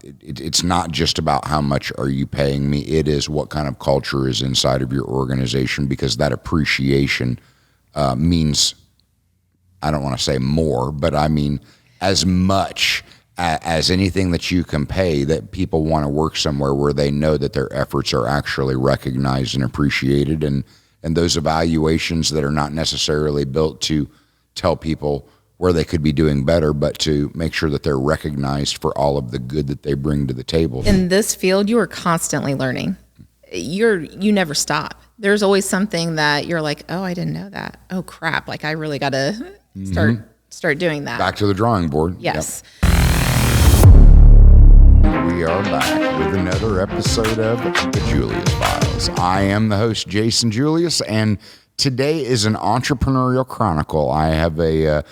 it's not just about how much are you paying me. It is what kind of culture is inside of your organization, because that appreciation means, I don't want to say more, but I mean as much as anything that you can pay, that people want to work somewhere where they know that their efforts are actually recognized and appreciated, and those evaluations that are not necessarily built to tell people where they could be doing better, but to make sure that they're recognized for all of the good that they bring to the table. In this field, you are constantly learning. You never stop. There's always something that you're like, oh, I didn't know that. Oh crap! Like I really got to start doing that. Back to the drawing board. Yes. Yep. We are back with another episode of the Julius Files. I am the host, Jason Julius, and today is an Entrepreneurial Chronicle. I have a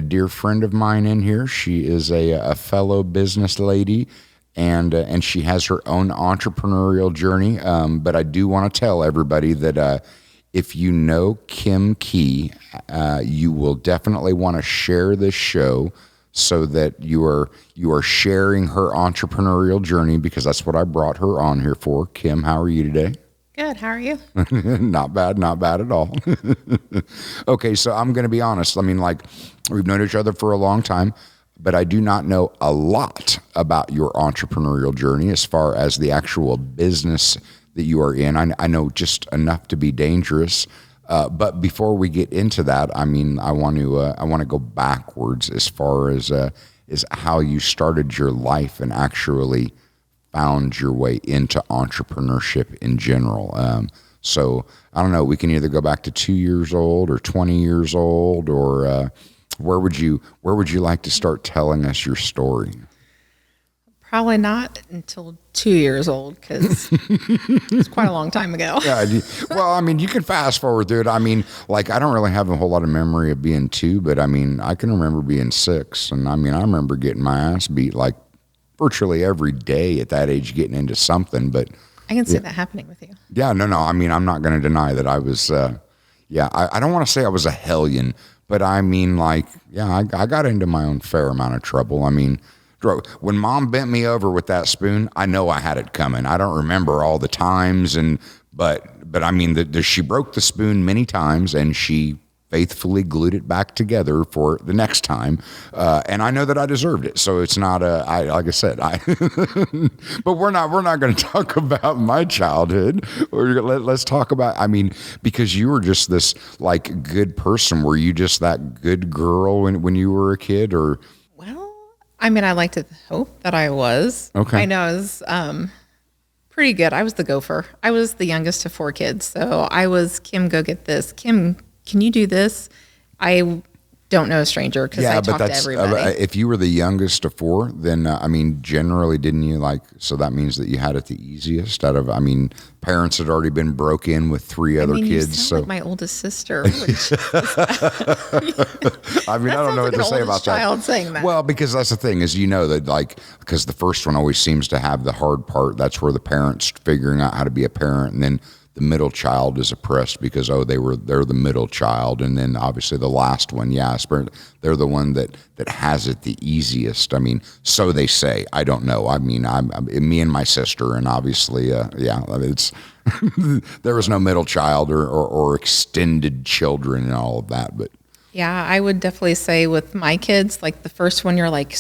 dear friend of mine in here. She is a fellow business lady, and she has her own entrepreneurial journey. But I do want to tell everybody that if you know Kim Key, you will definitely want to share this show so that you are sharing her entrepreneurial journey, because that's what I brought her on here for. Kim, how are you today? Good. How are you? Not bad at all. Okay, so I'm going to be honest. I mean, like, we've known each other for a long time, but I do not know a lot about your entrepreneurial journey as far as the actual business that you are in. I know just enough to be dangerous. But before we get into that, I mean, I want to go backwards as far as how you started your life and actually found your way into entrepreneurship in general. So I don't know, we can either go back to 2 years old or 20 years old, or where would you like to start telling us your story? Probably not until 2 years old, because it's quite a long time ago. Yeah. Well, I mean, you can fast forward through it. I mean, like, I don't really have a whole lot of memory of being 2, but I mean, I can remember being 6. And I mean, I remember getting my ass beat like virtually every day at that age, getting into something. But I can see that happening with you. Yeah, no. I mean, I'm not going to deny that I was, I don't want to say I was a hellion, but I mean, like, yeah, I got into my own fair amount of trouble. I mean, when Mom bent me over with that spoon, I know I had it coming. I don't remember all the times, but I mean, she broke the spoon many times, and she faithfully glued it back together for the next time. And I know that I deserved it. So it's not like I said, but we're not going to talk about my childhood. Let's talk about, I mean, because you were just this like good person. Were you just that good girl when you were a kid, or? Well, I mean, I like to hope that I was. Okay. I know I was pretty good. I was the gopher. I was the youngest of 4 kids. So I was, Kim, go get this. Kim, can you do this? I don't know a stranger, because I talk to everybody. If you were the youngest of 4, then, I mean, generally, didn't you so that means that you had it the easiest out of, I mean, parents had already been broke in with 3 other kids. You sound like my oldest sister. I mean, I don't know what to say about that. Child saying that. Well, because that's the thing is, that because the first one always seems to have the hard part. That's where the parents figuring out how to be a parent, and then the middle child is oppressed because, they're the middle child. And then obviously the last one, they're the one that has it the easiest. I mean, so they say. I don't know. I mean, I'm me and my sister, and obviously, it's there was no middle child or extended children and all of that. But yeah, I would definitely say with my kids, like the first one, you're like,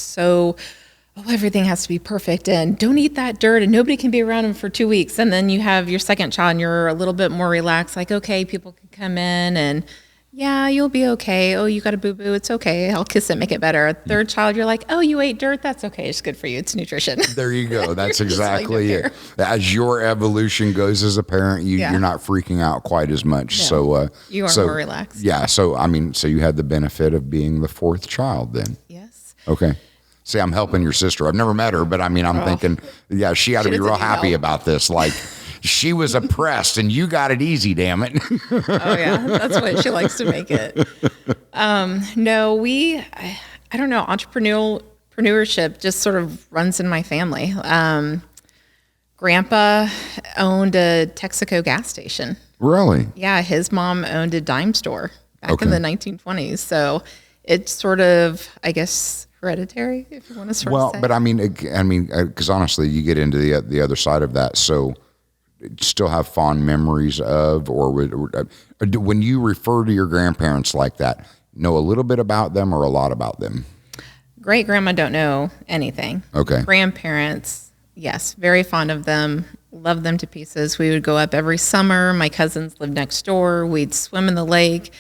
everything has to be perfect, and don't eat that dirt, and nobody can be around them for 2 weeks. And then you have your second child, and you're a little bit more relaxed, like, okay, people can come in, and yeah, you'll be okay. Oh, you got a boo-boo, it's okay, I'll kiss it, make it better. Third child, you're like, oh, you ate dirt, that's okay, it's good for you, it's nutrition. There you go. That's exactly it. As your evolution goes as a parent, you're not freaking out quite as much. No, so you are more relaxed. Yeah, so I mean, so you had the benefit of being the 4th child then. Yes. Okay. See, I'm helping your sister. I've never met her, but I mean, I'm thinking, she ought to be real happy about this. Like, she was oppressed, and you got it easy, damn it. Oh, yeah. That's what she likes to make it. No, I don't know, entrepreneurship just sort of runs in my family. Grandpa owned a Texaco gas station. Really? Yeah, his mom owned a dime store back in the 1920s. So it's sort of, I guess, hereditary, if you want to sort Well, of say. but because honestly, you get into the other side of that. So, still have fond memories of, when you refer to your grandparents like that, know a little bit about them or a lot about them? Great grandma, don't know anything. Okay. Grandparents, yes, very fond of them. Love them to pieces. We would go up every summer. My cousins lived next door. We'd swim in the lake.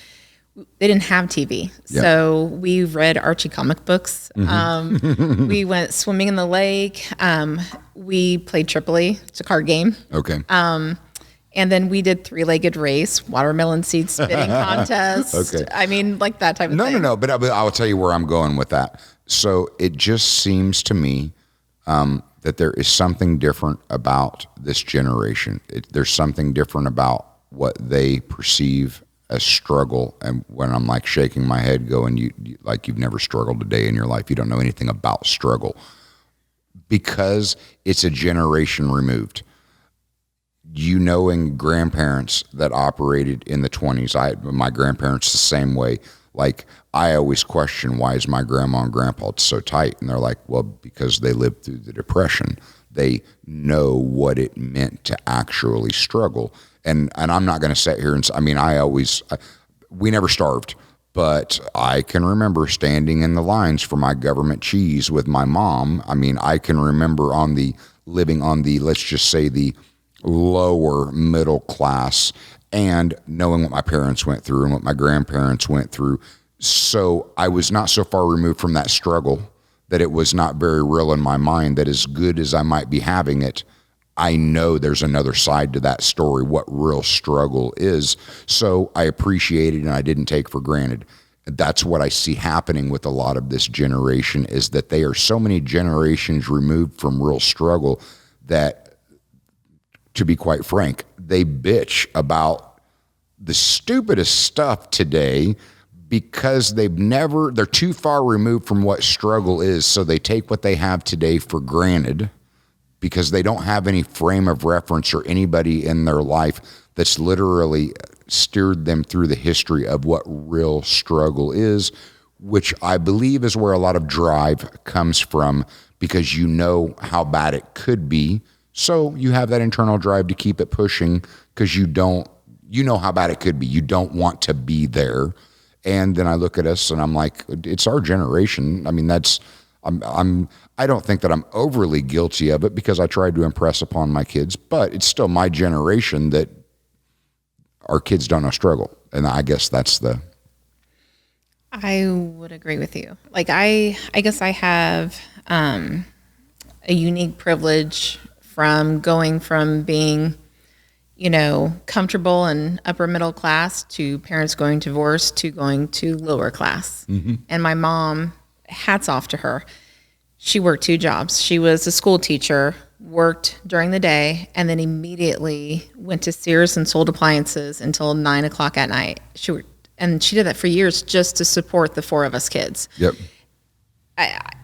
They didn't have TV, so we read Archie comic books. We went swimming in the lake. We played Tripoli. It's a card game. Okay. And then we did 3-legged race, watermelon seed spitting contest. Okay. I mean, like that type of thing. No. But I'll tell you where I'm going with that. So it just seems to me that there is something different about this generation. There's something different about what they perceive as struggle. And when I'm like shaking my head going, you like you've never struggled a day in your life. You don't know anything about struggle because it's a generation removed. Knowing grandparents that operated in the 20s, my grandparents the same way. Like I always question, why is my grandma and grandpa so tight? And they're like, well, because they lived through the Depression. They know what it meant to actually struggle. And I'm not going to sit here and we never starved, but I can remember standing in the lines for my government cheese with my mom. I mean, I can remember living on the, let's just say the lower middle class and knowing what my parents went through and what my grandparents went through. So I was not so far removed from that struggle that it was not very real in my mind, that as good as I might be having it, I know there's another side to that story, what real struggle is. So I appreciate it and I didn't take for granted. That's what I see happening with a lot of this generation, is that they are so many generations removed from real struggle that, to be quite frank, they bitch about the stupidest stuff today because they're too far removed from what struggle is. So they take what they have today for granted because they don't have any frame of reference or anybody in their life that's literally steered them through the history of what real struggle is, which I believe is where a lot of drive comes from, because you know how bad it could be. So you have that internal drive to keep it pushing because you know how bad it could be. You don't want to be there. And then I look at us and I'm like, it's our generation. I mean, I don't think that I'm overly guilty of it because I tried to impress upon my kids, but it's still my generation that our kids don't know struggle. And I guess I would agree with you. Like, I guess I have a unique privilege from going from being, comfortable and upper middle class to parents going divorced to going to lower class. Mm-hmm. And my mom, hats off to her. She worked 2 jobs. She was a school teacher, worked during the day, and then immediately went to Sears and sold appliances until 9:00 at night. She did that for years just to support the 4 of us kids. Yep.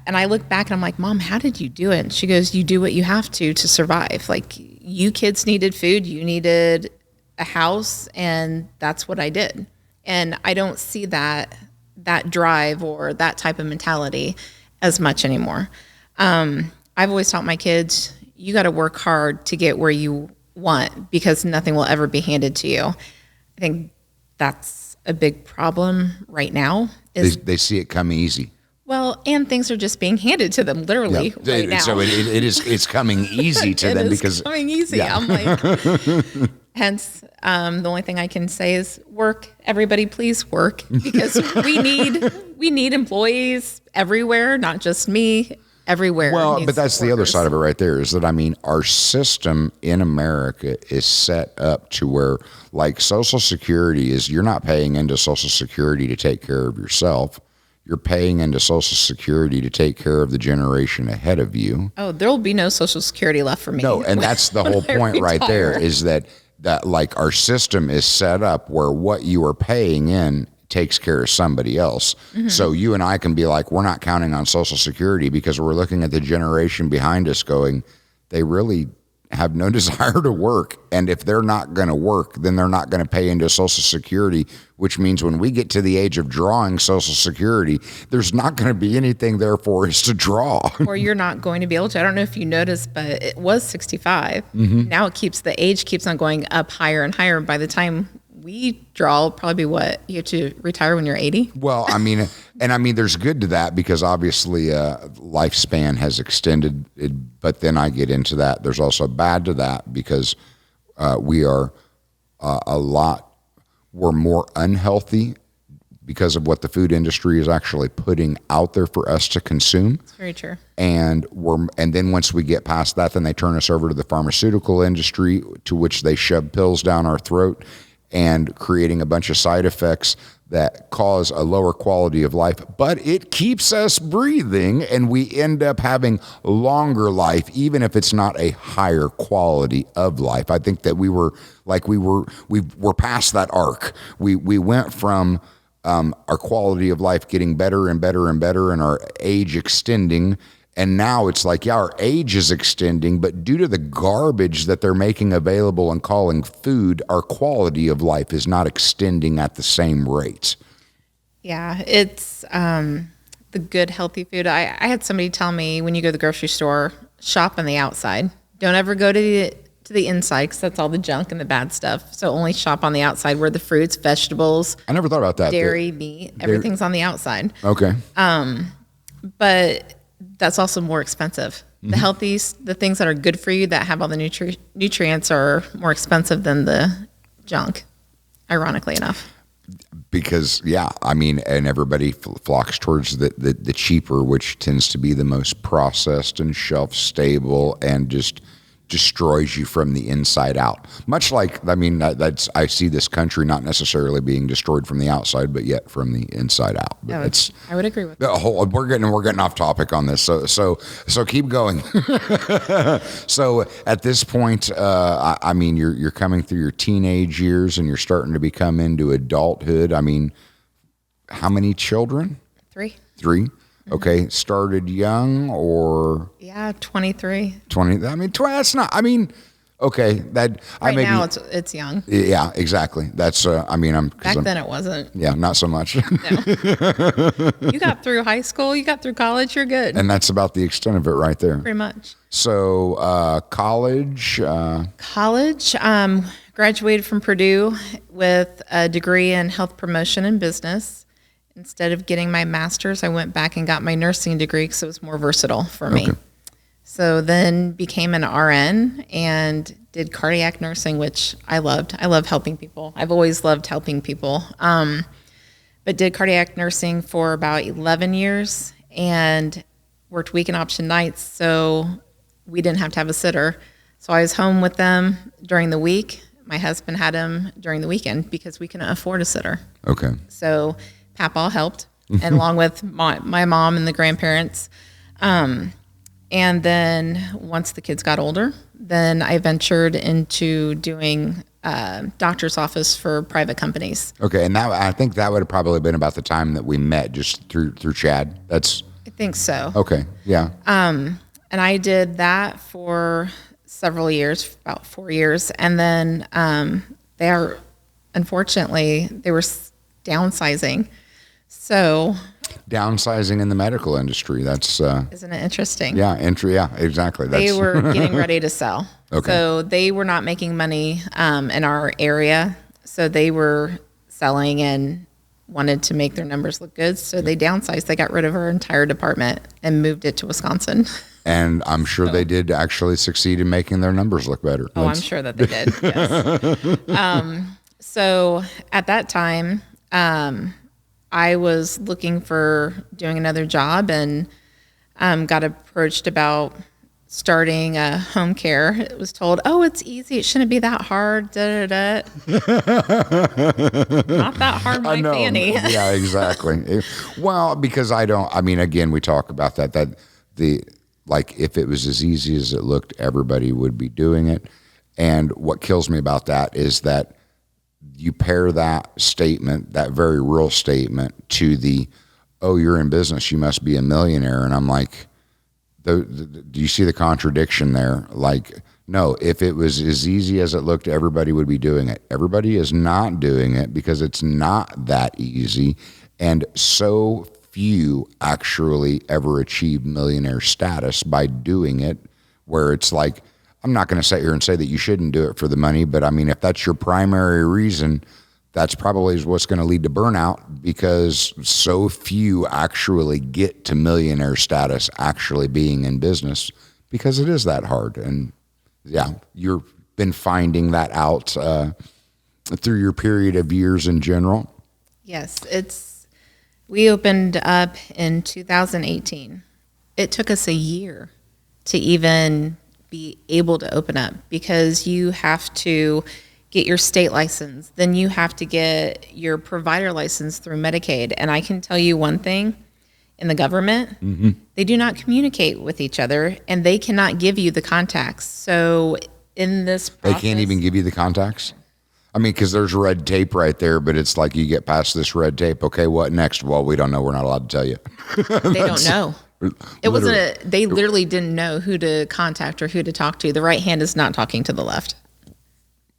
And I look back and I'm like, Mom, how did you do it? And she goes, you do what you have to survive. Like, you kids needed food, you needed a house, and that's what I did. And I don't see that drive or that type of mentality as much anymore. I've always taught my kids, you got to work hard to get where you want because nothing will ever be handed to you. I think that's a big problem right now. They see it come easy. Well, and things are just being handed to them literally right now. So it's coming easy to them because it's coming easy. Yeah. I'm like, hence, the only thing I can say is work. Everybody, please work, because we need employees everywhere, not just me. Everywhere. Well, but that's the other side of it right there, is that, our system in America is set up to where, like, Social Security is, you're not paying into Social Security to take care of yourself. You're paying into Social Security to take care of the generation ahead of you. Oh, there will be no Social Security left for me. No, and that's the whole point right there, is that like our system is set up where what you are paying in takes care of somebody else. Mm-hmm. So you and I can be like, we're not counting on Social Security because we're looking at the generation behind us going, they really have no desire to work. And if they're not going to work, then they're not going to pay into Social Security, which means when we get to the age of drawing Social Security, there's not going to be anything there for us to draw. Or you're not going to be able to. I don't know if you noticed, but it was 65. Now the age keeps on going up higher and higher. By the time we draw, probably what, you have to retire when you're 80? Well, I mean, there's good to that because obviously lifespan has extended, but then I get into that. There's also bad to that because we're more unhealthy because of what the food industry is actually putting out there for us to consume. It's very true. And then once we get past that, then they turn us over to the pharmaceutical industry, to which they shove pills down our throat and creating a bunch of side effects that cause a lower quality of life, but it keeps us breathing and we end up having longer life, even if it's not a higher quality of life. I think that we're past that arc. We went from our quality of life getting better and better and better and our age extending. And now it's like, yeah, our age is extending, but due to the garbage that they're making available and calling food, our quality of life is not extending at the same rate. Yeah, it's the good, healthy food. I had somebody tell me, when you go to the grocery store, shop on the outside. Don't ever go to the inside, because that's all the junk and the bad stuff. So only shop on the outside where the fruits, vegetables. I never thought about that. Dairy, meat, everything's on the outside. Okay. But that's also more expensive. The things that are good for you that have all the nutrients are more expensive than the junk, ironically enough. Because, and everybody flocks towards the cheaper, which tends to be the most processed and shelf stable and just destroys you from the inside out. Much like, I see this country not necessarily being destroyed from the outside, but yet from the inside out. But I would agree with that. We're getting off topic on this. So keep going. So at this point, you're coming through your teenage years and you're starting to become into adulthood. I mean, how many children? 3. 3. Okay, started young or? Yeah, 23. 20. That's not. Okay, that right now it's young. Yeah, exactly. That's. Back then it wasn't. Yeah, not so much. No. You got through high school. You got through college. You're good. And that's about the extent of it, right there. Pretty much. So college. College. Graduated from Purdue with a degree in health promotion and business. Instead of getting my master's, I went back and got my nursing degree because it was more versatile for me. So then became an RN and did cardiac nursing, which I loved. I love helping people. I've always loved helping people. But did cardiac nursing for about 11 years and worked weekend option nights. So we didn't have to have a sitter. So I was home with them during the week. My husband had him during the weekend because we couldn't afford a sitter. Okay. So Papa helped, and along with my mom and the grandparents. And then once the kids got older, then I ventured into doing doctor's office for private companies. Okay, and I think that would have probably been about the time that we met, just through Chad. I think so. Okay, yeah. And I did that for several years, about 4 years, and then they were downsizing. So downsizing in the medical industry, that's isn't it interesting? Yeah, exactly. They were getting ready to sell. Okay. So they were not making money in our area. So they were selling and wanted to make their numbers look good. So they downsized. They got rid of our entire department and moved it to Wisconsin. And I'm sure they did actually succeed in making their numbers look better. Oh, I'm sure that they did. Yes. So at that time, I was looking for doing another job and got approached about starting a home care. It was told, oh, it's easy. It shouldn't be that hard. Da, da, da. Not that hard, my fanny. Yeah, exactly. Well, because again, we talk about that if it was as easy as it looked, everybody would be doing it. And what kills me about that is that you pair that statement, that very real statement, to oh, you're in business, you must be a millionaire. And I'm like, do you see the contradiction there? Like, No, if it was as easy as it looked, everybody would be doing it. Everybody is not doing it because it's not that easy. And so few actually ever achieve millionaire status by doing it, where it's like, I'm not going to sit here and say that you shouldn't do it for the money, but I mean, if that's your primary reason, that's probably what's going to lead to burnout, because so few actually get to millionaire status actually being in business, because it is that hard. And yeah, you've been finding that out through your period of years in general. Yes, we opened up in 2018. It took us a year to even be able to open up, because you have to get your state license, then you have to get your provider license through Medicaid. And I can tell you one thing, in the government, they do not communicate with each other, and they cannot give you the contacts. So in this process, they can't even give you the contacts? I mean, because there's red tape right there, but it's like you get past this red tape. Okay, what next? Well, we don't know. We're not allowed to tell you. They don't know. It wasn't they literally didn't know who to contact or who to talk to. The right hand is not talking to the left.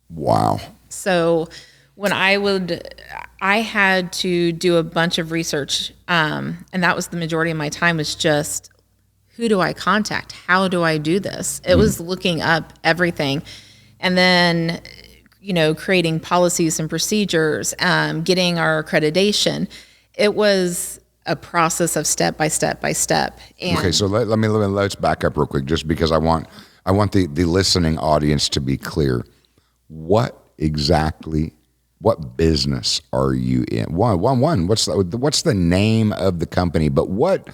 Wow. So when I had to do a bunch of research, and that was the majority of my time, was just, who do I contact? How do I do this? It was looking up everything. And then, creating policies and procedures, getting our accreditation. It was a process of step by step by step. And okay, so let's back up real quick, just because I want the listening audience to be clear. What business are you in? One. What's the name of the company? But what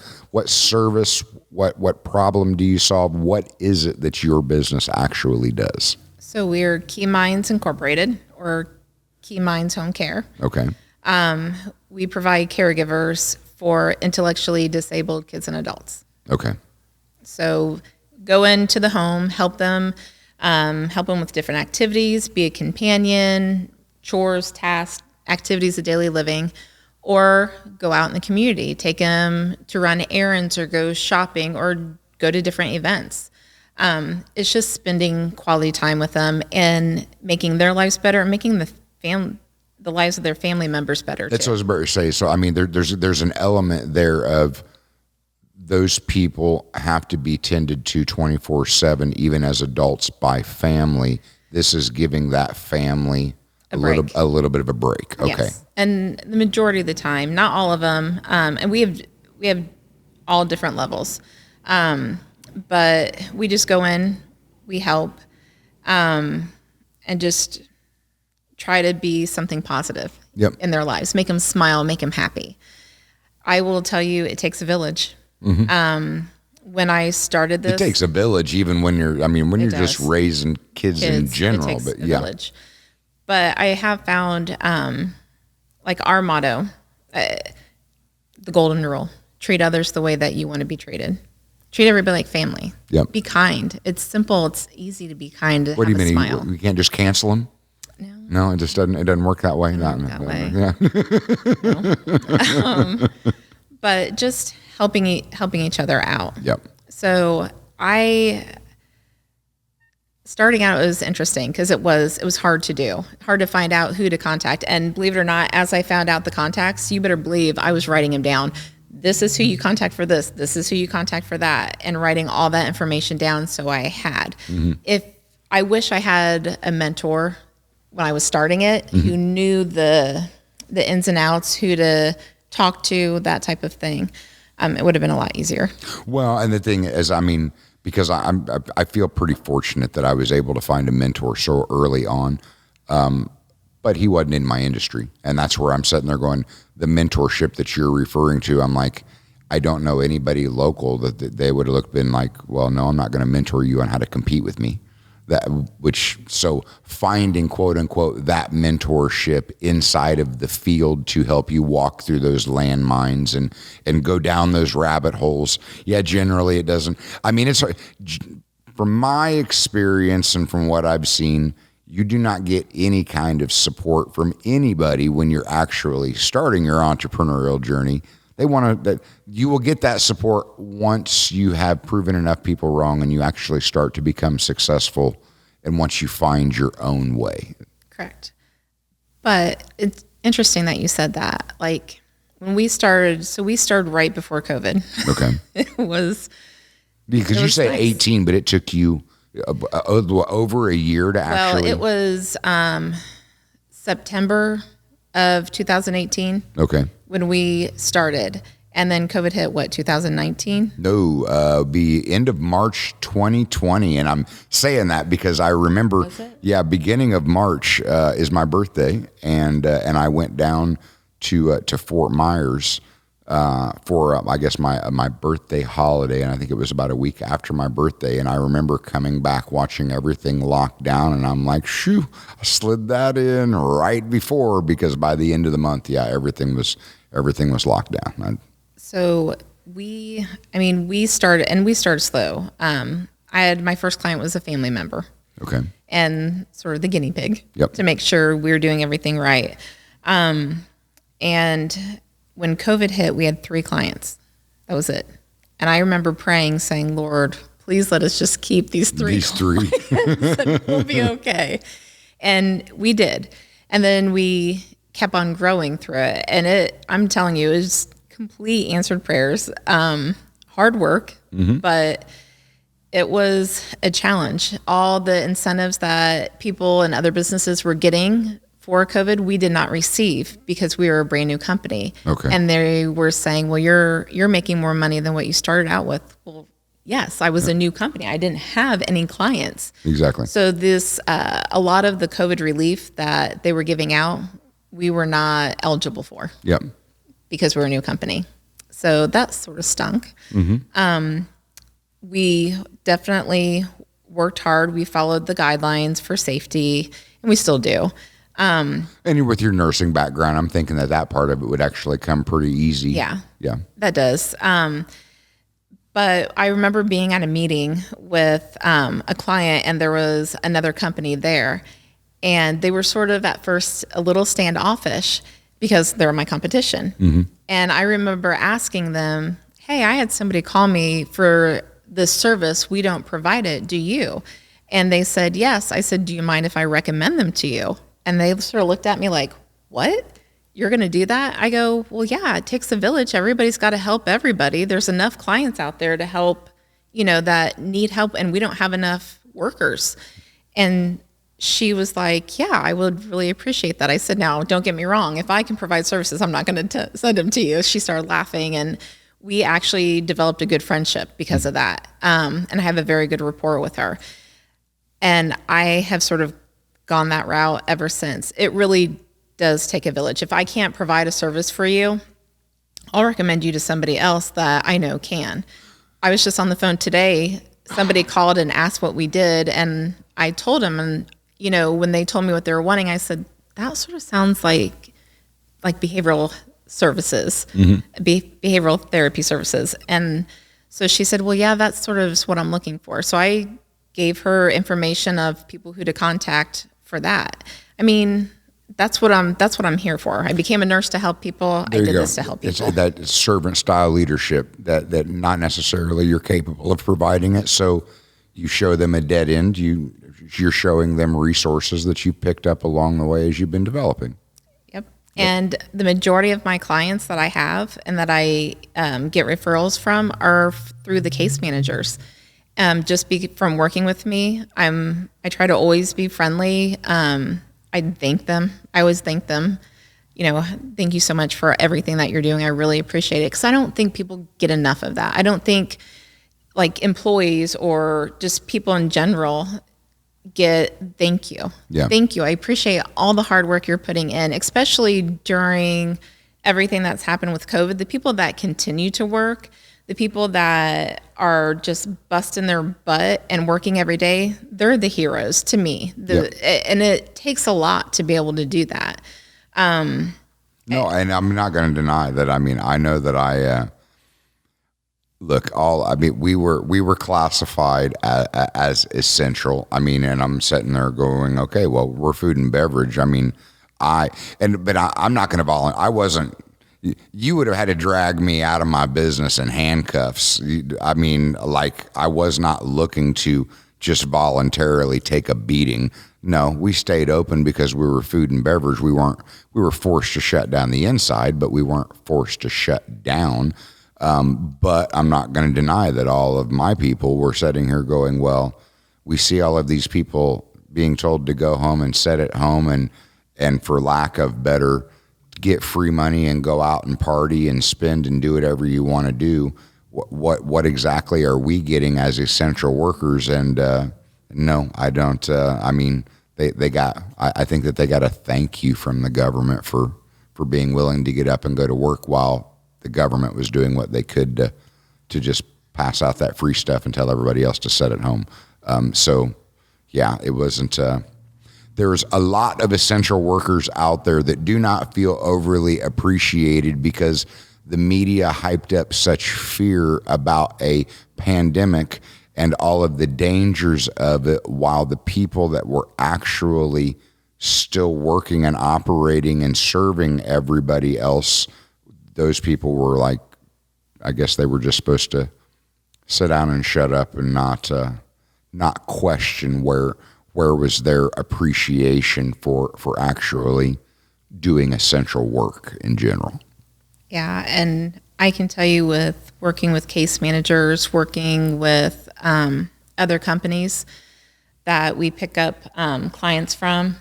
service? What problem do you solve? What is it that your business actually does? So we're Key Minds Incorporated, or Key Minds Home Care. Okay. We provide caregivers for intellectually disabled kids and adults. Okay. So go into the home, help them with different activities, be a companion, chores, tasks, activities of daily living, or go out in the community, take them to run errands or go shopping or go to different events. It's just spending quality time with them and making their lives better and making the lives of their family members better. That's what I was about to say. So, I mean, there's an element there of those people have to be tended to 24/7, even as adults, by family. This is giving that family a little bit of a break. Okay. Yes. And the majority of the time, not all of them, and we have all different levels, but we just go in, we help, and just try to be something positive in their lives, make them smile, make them happy. I will tell you, it takes a village. When I started this, it takes a village, even when you're just raising kids in general. It takes a village. But I have found, like our motto, the golden rule: treat others the way that you want to be treated. Treat everybody like family. Yep. Be kind. It's simple. It's easy to be kind. What do you mean? You can't just cancel them? No, it just doesn't. It doesn't work that way. Yeah. But just helping each other out. Yep. So starting out, it was interesting because it was hard to do, hard to find out who to contact. And believe it or not, as I found out the contacts, you better believe I was writing them down. This is who you contact for this. This is who you contact for that, and writing all that information down. So I had. If I wish I had a mentor when I was starting it, who knew the ins and outs, who to talk to, that type of thing, it would have been a lot easier. Well, and the thing is, I mean, because I feel pretty fortunate that I was able to find a mentor so early on, but he wasn't in my industry, and that's where I'm sitting there going, the mentorship that you're referring to, I'm like, I don't know anybody local that they would have been like, well, no, I'm not going to mentor you on how to compete with me. So finding, quote unquote, that mentorship inside of the field to help you walk through those landmines and go down those rabbit holes. Yeah, generally it doesn't. I mean, it's from my experience and from what I've seen, you do not get any kind of support from anybody when you're actually starting your entrepreneurial journey They want to, that you will get that support once you have proven enough people wrong and you actually start to become successful, and once you find your own way. Correct. But it's interesting that you said that. Like when we started, so we started right before COVID. Okay. It was because you say nice. 18, but it took you over a year to actually. Well, it was September of 2018. Okay. When we started, and then COVID hit, what, 2019? No, be end of March 2020, and I'm saying that because I remember. Was it? Yeah, beginning of March is my birthday, and I went down to Fort Myers for I guess my birthday holiday, and I think it was about a week after my birthday, and I remember coming back watching everything locked down, and I'm like, shoo, I slid that in right before, because by the end of the month, yeah, everything was locked down. So we started slow. My first client was a family member. Okay. And sort of the guinea pig. Yep. To make sure we were doing everything right. And when COVID hit, we had 3 clients. That was it. And I remember praying, saying, Lord, please let us just keep these 3. These 3. And we'll be okay. And we did. And then we kept on growing through it. And I'm telling you, it was complete answered prayers. Hard work, but it was a challenge. All the incentives that people and other businesses were getting for COVID, we did not receive because we were a brand new company. Okay. And they were saying, well, you're making more money than what you started out with. Well, yes, I was a new company. I didn't have any clients. Exactly. So this, a lot of the COVID relief that they were giving out, we were not eligible for. Yep. Because we're a new company. So that sort of stunk. We definitely worked hard. We followed the guidelines for safety, and we still do. And with your nursing background, I'm thinking that part of it would actually come pretty easy. Yeah. Yeah. That does. But I remember being at a meeting with a client, and there was another company there, and they were sort of at first a little standoffish because they're my competition. And I remember asking them, hey, I had somebody call me for this service. We don't provide it. Do you? And they said, yes. I said, do you mind if I recommend them to you? And they sort of looked at me like, what? You're going to do that? I go, well, yeah, it takes a village. Everybody's got to help everybody. There's enough clients out there to help, that need help, and we don't have enough workers. And she was like, yeah, I would really appreciate that. I said, now, don't get me wrong. If I can provide services, I'm not going to send them to you. She started laughing, and we actually developed a good friendship because of that. And I have a very good rapport with her. And I have sort of gone that route ever since. It really does take a village. If I can't provide a service for you, I'll recommend you to somebody else that I know can. I was just on the phone today. Somebody called and asked what we did, and I told them, and when they told me what they were wanting, I said, that sort of sounds like behavioral services, behavioral therapy services. And so she said, well, yeah, that's sort of what I'm looking for. So I gave her information of people who to contact for that. I mean, that's what I'm here for. I became a nurse to help people. I did this to help people. It's that servant style leadership that not necessarily you're capable of providing it. So you show them a dead end. You're showing them resources that you picked up along the way as you've been developing. Yep. And the majority of my clients that I have and that I get referrals from are through the case managers. From working with me, I try to always be friendly. I thank them. I always thank them. Thank you so much for everything that you're doing. I really appreciate it, because I don't think people get enough of that. I don't think employees or just people in general get thank you. Yeah. Thank you. I appreciate all the hard work you're putting in, especially during everything that's happened with COVID. The people that continue to work, the people that are just busting their butt and working every day, they're the heroes to me. And it takes a lot to be able to do that. No, and I'm not going to deny that. I mean, I know that we were classified as essential. I mean, and I'm sitting there going, okay, well, we're food and beverage. I mean, I'm not going to volunteer. I wasn't, you would have had to drag me out of my business in handcuffs. I mean, like, I was not looking to just voluntarily take a beating. No, we stayed open because we were food and beverage. We were forced to shut down the inside, but we weren't forced to shut down. But I'm not going to deny that all of my people were sitting here going, well, we see all of these people being told to go home and sit at home and for lack of better, get free money and go out and party and spend and do whatever you want to do. What exactly are we getting as essential workers? And no, I don't. I mean, they got. I think that they got a thank you from the government for being willing to get up and go to work while the government was doing what they could to just pass out that free stuff and tell everybody else to sit at home. So, yeah, it wasn't. There's a lot of essential workers out there that do not feel overly appreciated because the media hyped up such fear about a pandemic and all of the dangers of it, while the people that were actually still working and operating and serving everybody else, those people were like, I guess they were just supposed to sit down and shut up and not question where was their appreciation for actually doing essential work in general. Yeah, and I can tell you, with working with case managers, working with other companies that we pick up clients from,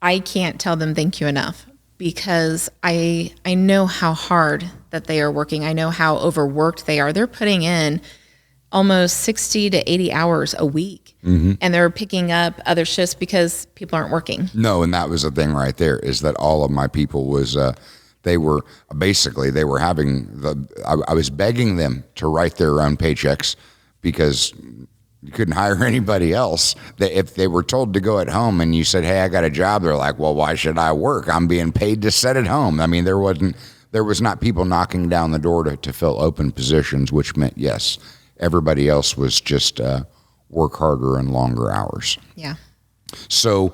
I can't tell them thank you enough, because I know how hard that they are working. I know how overworked they are. They're putting in almost 60 to 80 hours a week, and they're picking up other shifts because people aren't working. No, and that was the thing right there, is that all of my people was they were having I was begging them to write their own paychecks because you couldn't hire anybody else. If they were told to go at home and you said, hey, I got a job, they're like, well, why should I work? I'm being paid to sit at home. I mean, there was not people knocking down the door to fill open positions, which meant, yes, everybody else was just work harder and longer hours. Yeah. So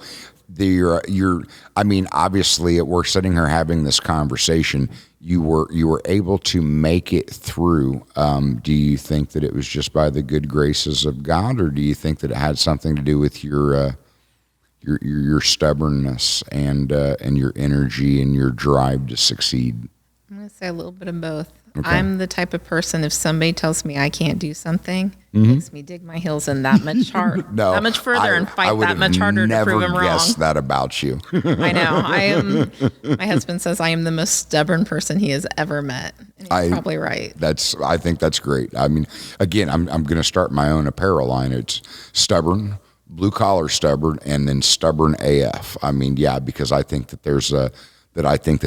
I mean, obviously, we're sitting here having this conversation. You were able to make it through. Do you think that it was just by the good graces of God, or do you think that it had something to do with your stubbornness and your energy and your drive to succeed? I'm going to say a little bit of both. Okay. I'm the type of person, if somebody tells me I can't do something, it makes me dig my heels in that much hard, No, that much further, and fight that much harder to prove them wrong. I would never guess that about you. I know. My husband says I am the most stubborn person he has ever met. And he's probably right. I think that's great. I mean, again, I'm going to start my own apparel line. It's stubborn, blue collar stubborn, and then stubborn AF. I mean, yeah, because I think that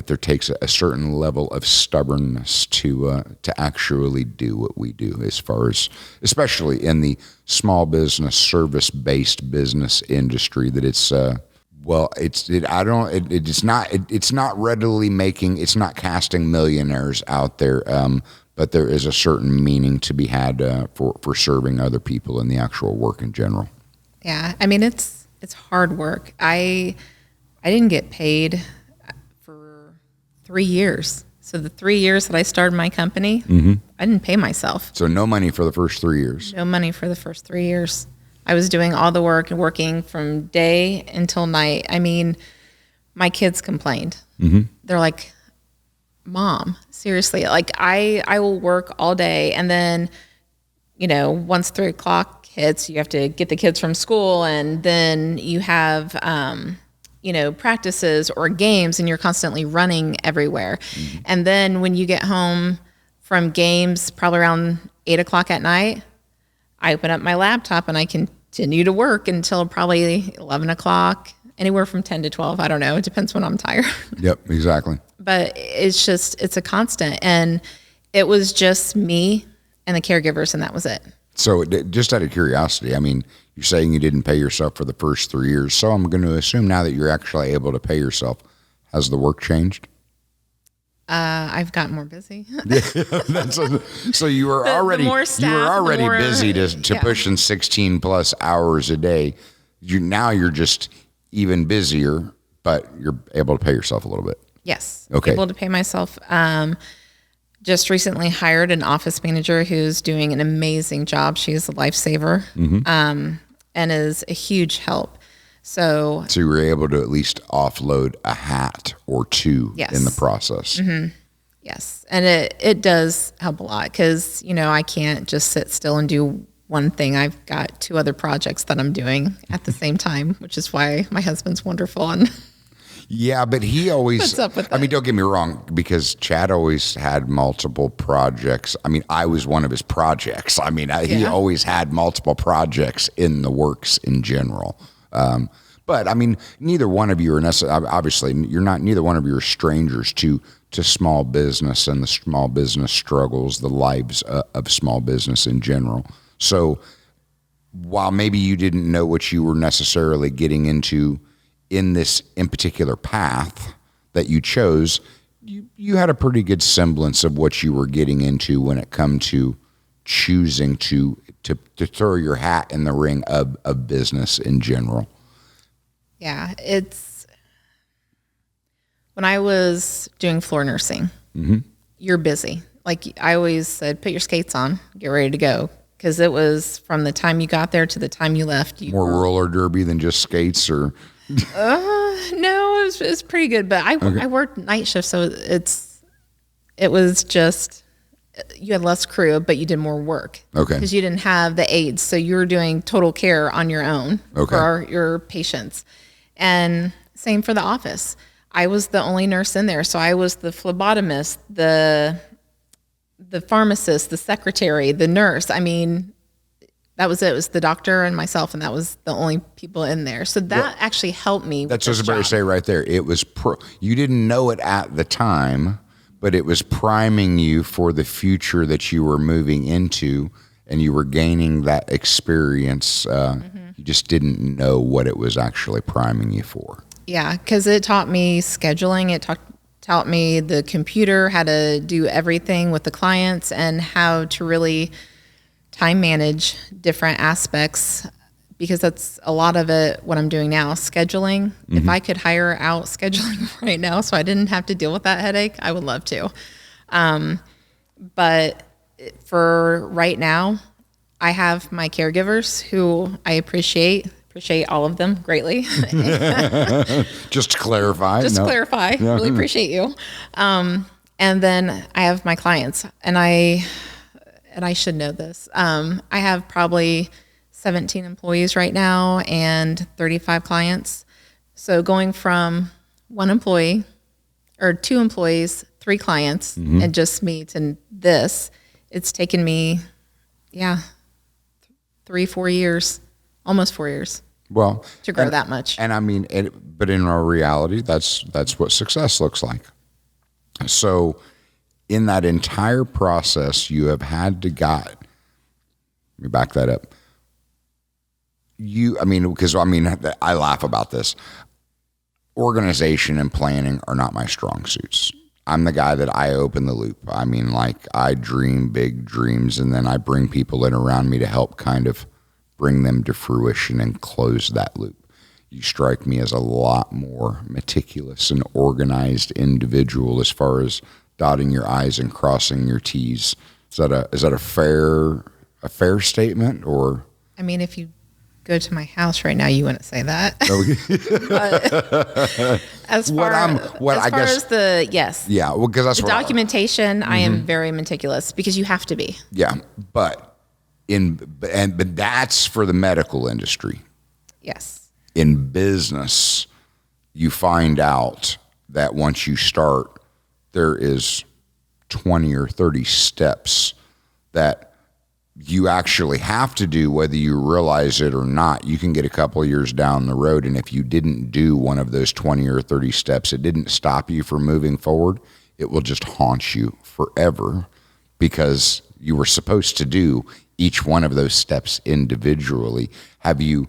there takes a certain level of stubbornness to actually do what we do, as far as, especially in the small business, service-based business industry, that it's it's not casting millionaires out there, but there is a certain meaning to be had for serving other people in the actual work in general. Yeah, I mean, it's hard work. I didn't get paid 3 years. So the 3 years that I started my company, I didn't pay myself. So no money for the first 3 years. No money for the first 3 years. I was doing all the work and working from day until night. I mean, my kids complained. They're like, Mom, seriously, like I will work all day, and then, once 3 o'clock hits, you have to get the kids from school, and then you have practices or games, and you're constantly running everywhere. And then when you get home from games, probably around 8 o'clock at night, I open up my laptop and I continue to work until probably 11 o'clock, anywhere from 10 to 12. I don't know. It depends when I'm tired. Yep, exactly. But it's a constant. And it was just me and the caregivers, and that was it. So just out of curiosity, I mean, you're saying you didn't pay yourself for the first 3 years. So I'm going to assume now that you're actually able to pay yourself, has the work changed? I've gotten more busy. So you were already busy to pushing 16 plus hours a day. You're just even busier, but you're able to pay yourself a little bit. Yes. Okay. Able to pay myself. Just recently hired an office manager who's doing an amazing job. She's a lifesaver, and is a huge help. So you were able to at least offload a hat or two Yes. in the process. yes, and it does help a lot because, I can't just sit still and do one thing. I've got 2 other projects that I'm doing at the same time, which is why my husband's wonderful. And Yeah, but he always, What's up with I mean, that? don't get me wrong, because Chad always had multiple projects. I mean, I was one of his projects. I mean, he Yeah. always had multiple projects in the works in general. But I mean, neither one of you are necessarily, obviously, neither one of you are strangers to small business and the small business struggles, the lives of small business in general. So while maybe you didn't know what you were necessarily getting into in particular path that you chose, you had a pretty good semblance of what you were getting into when it come to choosing to throw your hat in the ring of business in general. yeah, it's when I was doing floor nursing, you're busy. Like I always said, put your skates on, get ready to go. Because it was from the time you got there to the time you left. More roller derby than just skates, or No, it was pretty good. But I worked night shift, so it was just you had less crew, but you did more work. Okay. Because you didn't have the aides, so you were doing total care on your own for your patients. And same for the office. I was the only nurse in there, so I was the phlebotomist, the pharmacist, the secretary, the nurse. I mean, that was it. It was the doctor and myself, and that was the only people in there. So that actually helped me. That's what I was about to say right there. It was you didn't know it at the time, but it was priming you for the future that you were moving into, and you were gaining that experience. You just didn't know what it was actually priming you for. Yeah, because it taught me scheduling. It taught me the computer, how to do everything with the clients, and how to really time manage different aspects, because that's a lot of it what I'm doing now, scheduling. If I could hire out scheduling right now so I didn't have to deal with that headache, I would love to. But for right now, I have my caregivers who I appreciate all of them greatly. Just to clarify. Really appreciate you. And then I have my clients, and I should know this. I have probably 17 employees right now and 35 clients. So going from 1 employee or 2 employees, 3 clients, and just me to this, it's taken me, 3-4 years, almost 4 years. Well, to grow that much. And I mean, but in our reality, that's what success looks like. So in that entire process, you have had to let me back that up. I laugh about this. Organization and planning are not my strong suits. I'm the guy that I open the loop. I mean, like, I dream big dreams, and then I bring people in around me to help kind of bring them to fruition and close that loop. You strike me as a lot more meticulous and organized individual as far as dotting your I's and crossing your T's. Is that a fair statement, or? I mean, if you go to my house right now, you wouldn't say that. But as far as the yes, yeah, well, because that's the documentation, I am very meticulous because you have to be. Yeah, but that's for the medical industry. Yes. In business, you find out that once you start, there is 20 or 30 steps that you actually have to do, whether you realize it or not. You can get a couple of years down the road, and if you didn't do one of those 20 or 30 steps, it didn't stop you from moving forward. It will just haunt you forever, because you were supposed to do each one of those steps individually. Have you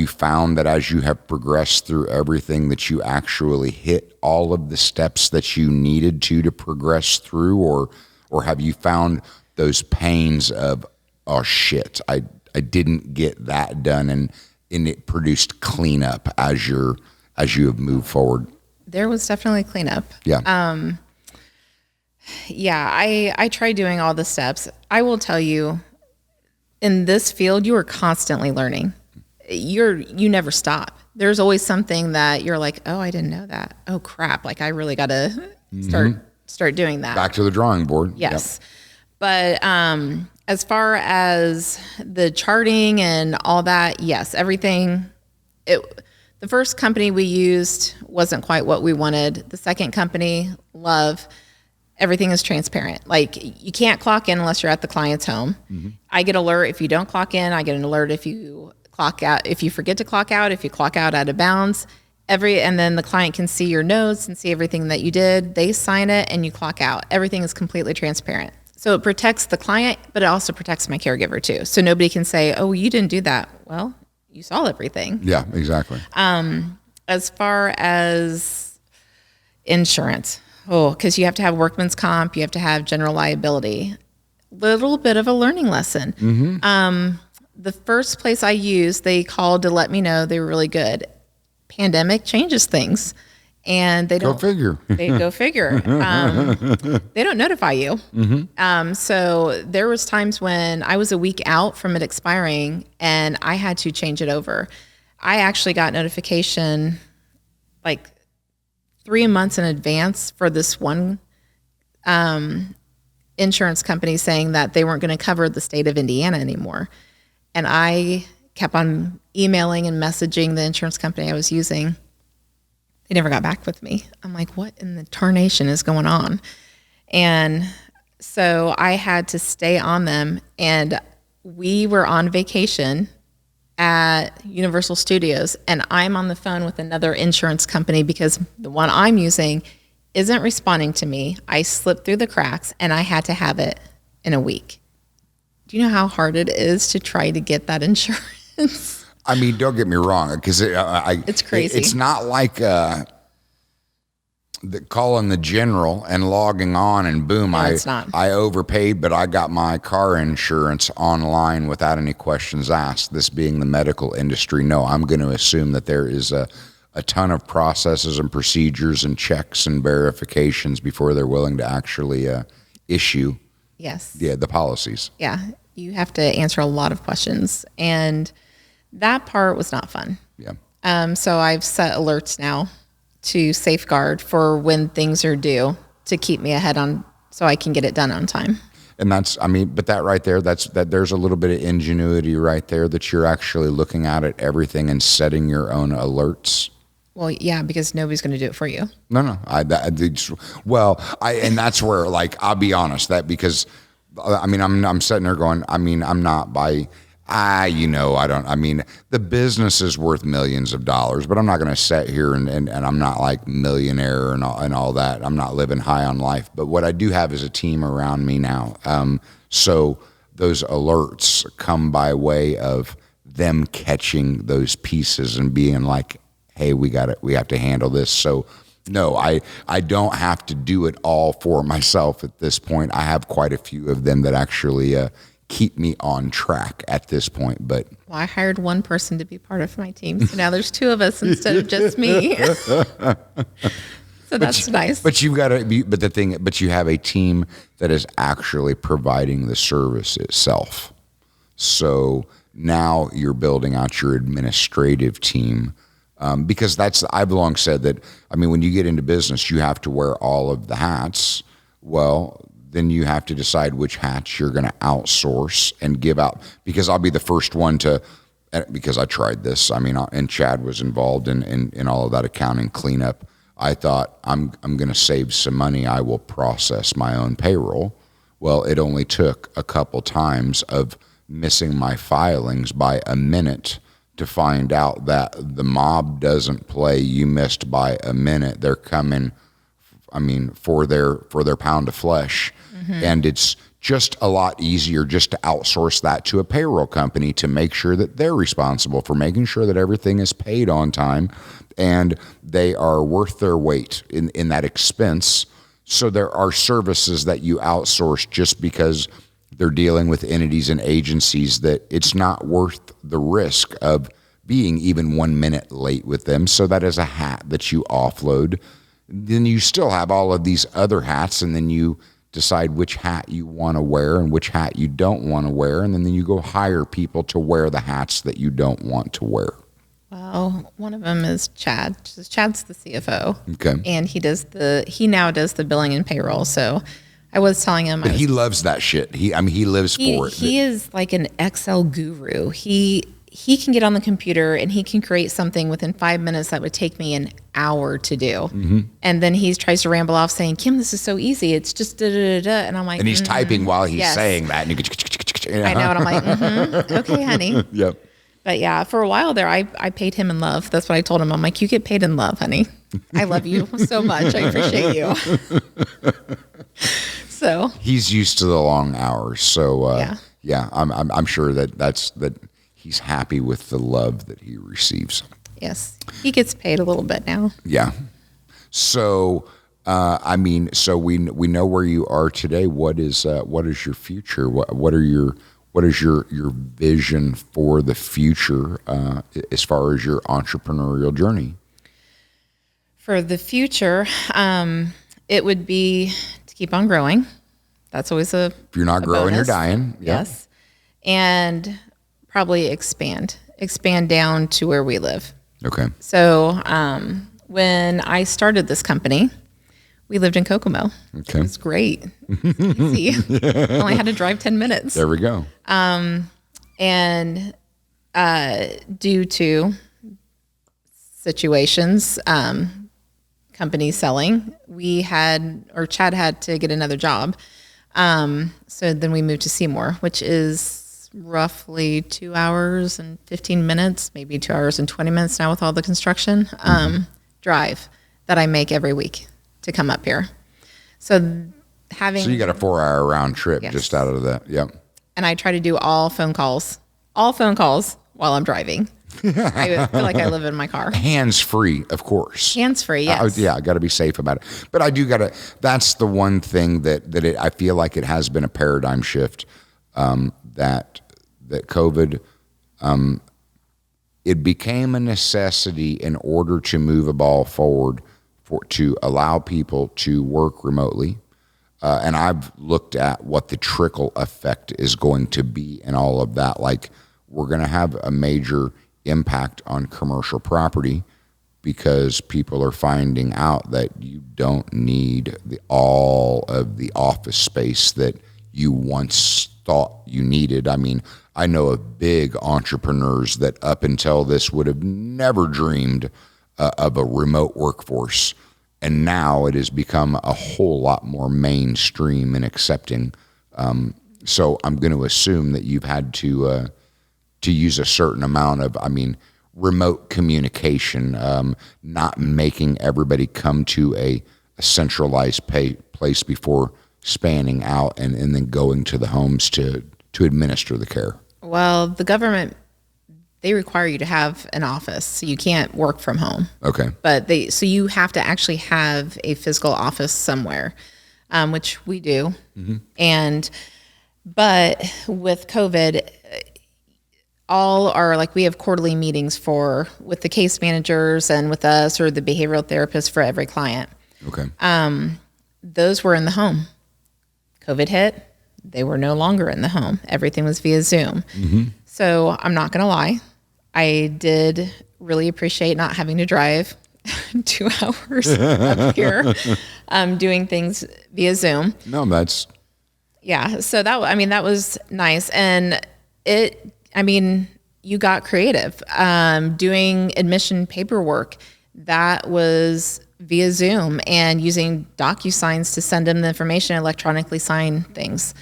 found that as you have progressed through everything, that you actually hit all of the steps that you needed to progress through, or have you found those pains of, oh shit, I didn't get that done, and it produced cleanup as you have moved forward? There was definitely cleanup. Yeah. Yeah, I tried doing all the steps. I will tell you, in this field, you are constantly learning. You never stop. There's always something that you're like, oh, I didn't know that. Oh crap! Like I really got to start doing that. Back to the drawing board. Yes, but as far as the charting and all that, yes, everything. The first company we used wasn't quite what we wanted. The second company, Love. Everything is transparent. Like you can't clock in unless you're at the client's home. Mm-hmm. I get alert if you don't clock in. I get an alert if you clock out. If you forget to clock out, if you clock out of bounds, and then the client can see your notes and see everything that you did. They sign it and you clock out. Everything is completely transparent. So it protects the client, but it also protects my caregiver too. So nobody can say, "Oh, you didn't do that." Well, you saw everything. Yeah, exactly. As far as insurance. Because you have to have workman's comp, you have to have general liability. Little bit of a learning lesson. Mm-hmm. The first place I used, they called to let me know they were really good. Pandemic changes things, and they don't. Go figure. They go figure. They don't notify you. Mm-hmm. So there was times when I was a week out from it expiring, and I had to change it over. I actually got notification, like 3 months in advance for this one insurance company saying that they weren't going to cover the state of Indiana anymore. And I kept on emailing and messaging the insurance company I was using. They never got back with me. I'm like, what in the tarnation is going on? And so I had to stay on them. And we were on vacation at Universal Studios, and I'm on the phone with another insurance company because the one I'm using isn't responding to me. I slipped through the cracks, and I had to have it in a week. Do you know how hard it is to try to get that insurance? I mean, don't get me wrong, because it's crazy. It's not like calling the general and logging on and boom, No, I overpaid, but I got my car insurance online without any questions asked. This being the medical industry, no, I'm going to assume that there is a ton of processes and procedures and checks and verifications before they're willing to actually issue the policies. Yeah, you have to answer a lot of questions, and that part was not fun. Yeah. So I've set alerts now to safeguard for when things are due to keep me ahead on so I can get it done on time. And but that right there, there's a little bit of ingenuity right there that you're actually looking at everything and setting your own alerts. Well, yeah, because nobody's going to do it for you. No. And that's where, like, I'll be honest, because I'm sitting there going, I'm not by, I don't, the business is worth millions of dollars, but I'm not going to sit here and I'm not like millionaire and all that. I'm not living high on life, but what I do have is a team around me now. So those alerts come by way of them catching those pieces and being like, hey, we have to handle this. So no, I don't have to do it all for myself at this point. I have quite a few of them that actually, keep me on track at this point. But I hired one person to be part of my team, so now there's two of us instead of just me. So that's nice. But you've got to but you have a team that is actually providing the service itself. So now you're building out your administrative team, because I've long said that, when you get into business, you have to wear all of the hats. Well, then you have to decide which hats you're going to outsource and give out, because I'll be the first one because I tried this. And Chad was involved in all of that accounting cleanup. I thought I'm going to save some money. I will process my own payroll. Well, it only took a couple times of missing my filings by a minute to find out that the mob doesn't play. You missed by a minute. They're coming, for their pound of flesh. Mm-hmm. And it's just a lot easier just to outsource that to a payroll company to make sure that they're responsible for making sure that everything is paid on time and they are worth their weight in that expense. So there are services that you outsource just because they're dealing with entities and agencies that it's not worth the risk of being even 1 minute late with them. So that is a hat that you offload. Then you still have all of these other hats, and then you decide which hat you want to wear and which hat you don't want to wear. And then you go hire people to wear the hats that you don't want to wear. Well, one of them is Chad. Chad's the CFO. Okay. And he now does the billing and payroll. So I was telling him. But he loves that shit. He lives for it. He is like an Excel guru. He can get on the computer and he can create something within 5 minutes that would take me an hour to do. Mm-hmm. And then he tries to ramble off saying, Kim, this is so easy. It's just da da da da. And I'm like, and he's typing while he's saying that. And I know. And I'm like, okay, honey. Yep. But yeah, for a while there, I paid him in love. That's what I told him. I'm like, you get paid in love, honey. I love you so much. I appreciate you. So he's used to the long hours. So yeah, I'm sure that he's happy with the love that he receives. Yes, he gets paid a little bit now. Yeah. So so we know where you are today. What is your future? What is your vision for the future as far as your entrepreneurial journey? For the future, it would be to keep on growing. That's always if you're not growing, bonus. You're dying. Yeah. Yes. And probably expand down to where we live. Okay. So when I started this company, we lived in Kokomo. Okay. It was great. It was easy. Only had to drive 10 minutes. There we go. And due to situations, companies selling, Chad had to get another job. So then we moved to Seymour, which is roughly 2 hours and 15 minutes, maybe 2 hours and 20 minutes now with all the construction drive that I make every week to come up here. So you got a 4-hour round trip. Yes. Just out of that. Yep. And I try to do all phone calls while I'm driving. I feel like I live in my car. Hands free, of course. Hands free, yes. I got to be safe about it. But I do got to. That's the one thing that I feel like it has been a paradigm shift. That COVID, it became a necessity in order to move a ball forward to allow people to work remotely. And I've looked at what the trickle effect is going to be and all of that. Like, we're going to have a major impact on commercial property because people are finding out that you don't need all of the office space that you once thought you needed. I mean, I know of big entrepreneurs that up until this would have never dreamed of a remote workforce. And now it has become a whole lot more mainstream and accepting. So I'm going to assume that you've had to use a certain amount of, remote communication, not making everybody come to a centralized place before spanning out and then going to the homes to administer the care. Well, the government, they require you to have an office, so you can't work from home. Okay. But so you have to actually have a physical office somewhere, which we do. Mm-hmm. But with COVID, we have quarterly meetings with the case managers and with us or the behavioral therapist for every client. Okay. Those were in the home. COVID hit, they were no longer in the home. Everything was via Zoom. Mm-hmm. So I'm not going to lie. I did really appreciate not having to drive 2 hours up here, doing things via Zoom. No, that's. Yeah. So that was nice. And you got creative, doing admission paperwork that was via Zoom and using DocuSigns to send them the information, electronically sign things.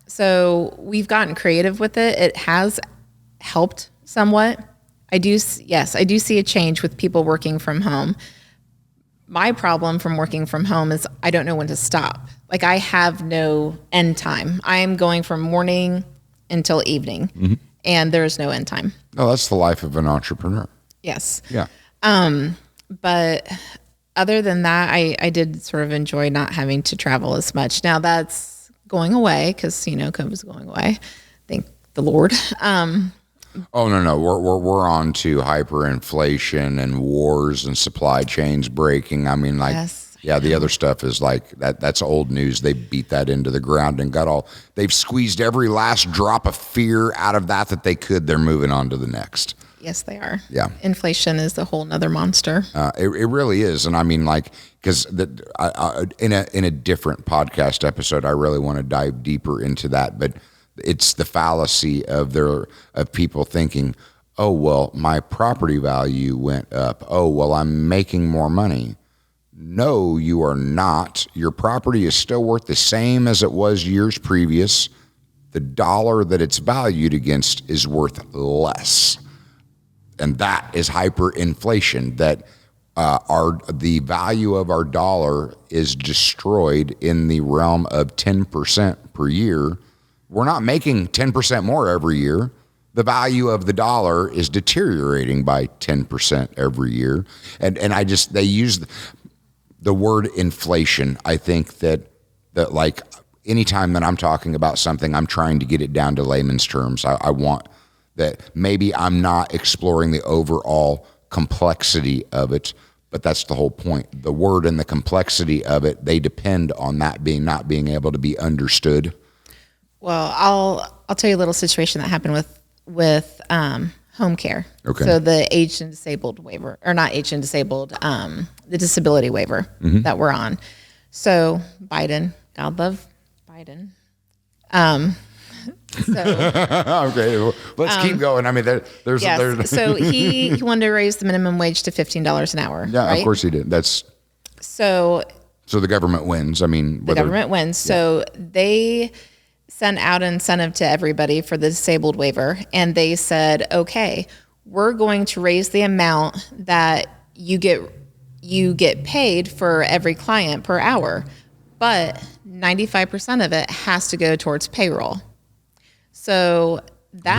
So we've gotten creative with it. It has helped somewhat. I do see a change with people working from home. My problem from working from home is I don't know when to stop. Like, I have no end time. I am going from morning until evening, mm-hmm. and there's no end time. No, that's the life of an entrepreneur. Yes. Yeah. But other than that, I did sort of enjoy not having to travel as much. Now that's going away because, COVID's going away. Thank the Lord. Oh, no. We're on to hyperinflation and wars and supply chains breaking. I mean, like, Yes. yeah, the other stuff is like that's old news. They beat that into the ground and they've squeezed every last drop of fear out of that they could. They're moving on to the next. Yes, they are. Yeah. Inflation is a whole nother monster. It really is. And I mean, like, because in a different podcast episode, I really want to dive deeper into that. But it's the fallacy of people thinking, oh, well, my property value went up. Oh, well, I'm making more money. No, you are not. Your property is still worth the same as it was years previous. The dollar that it's valued against is worth less. And that is hyperinflation, that the value of our dollar is destroyed in the realm of 10% per year. We're not making 10% more every year. The value of the dollar is deteriorating by 10% every year. And they use the word inflation. I think that like anytime that I'm talking about something, I'm trying to get it down to layman's terms. I want that maybe I'm not exploring the overall complexity of it, but that's the whole point. The word and the complexity of it, they depend on that not being able to be understood. Well, I'll tell you a little situation that happened with home care. Okay. So the aged and disabled waiver, or not aged and disabled, the disability waiver that we're on. So Biden, God love Biden. Okay, well, let's keep going. I mean, there's so he wanted to raise the minimum wage to $15 an hour. Yeah, right? Of course he did. So the government wins. I mean, the government wins. Yeah. So they sent out an incentive to everybody for the disabled waiver, and they said, okay, we're going to raise the amount that you get paid for every client per hour, but 95% of it has to go towards payroll. So that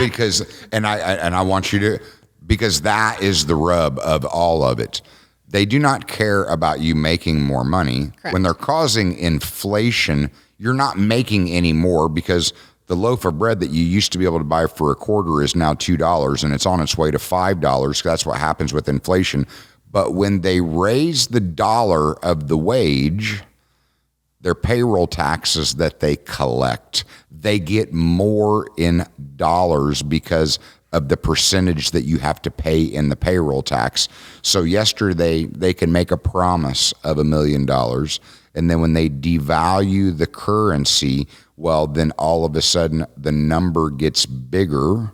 I want you to, because that is the rub of all of it. They do not care about you making more money. Correct. When they're causing inflation, you're not making any more, because the loaf of bread that you used to be able to buy for $0.25 is now $2, and it's on its way to $5. That's what happens with inflation. But when they raise the dollar of the wage, their payroll taxes that they collect, they get more in dollars because of the percentage that you have to pay in the payroll tax. So yesterday, they can make a promise of $1 million, and then when they devalue the currency, well, then all of a sudden the number gets bigger,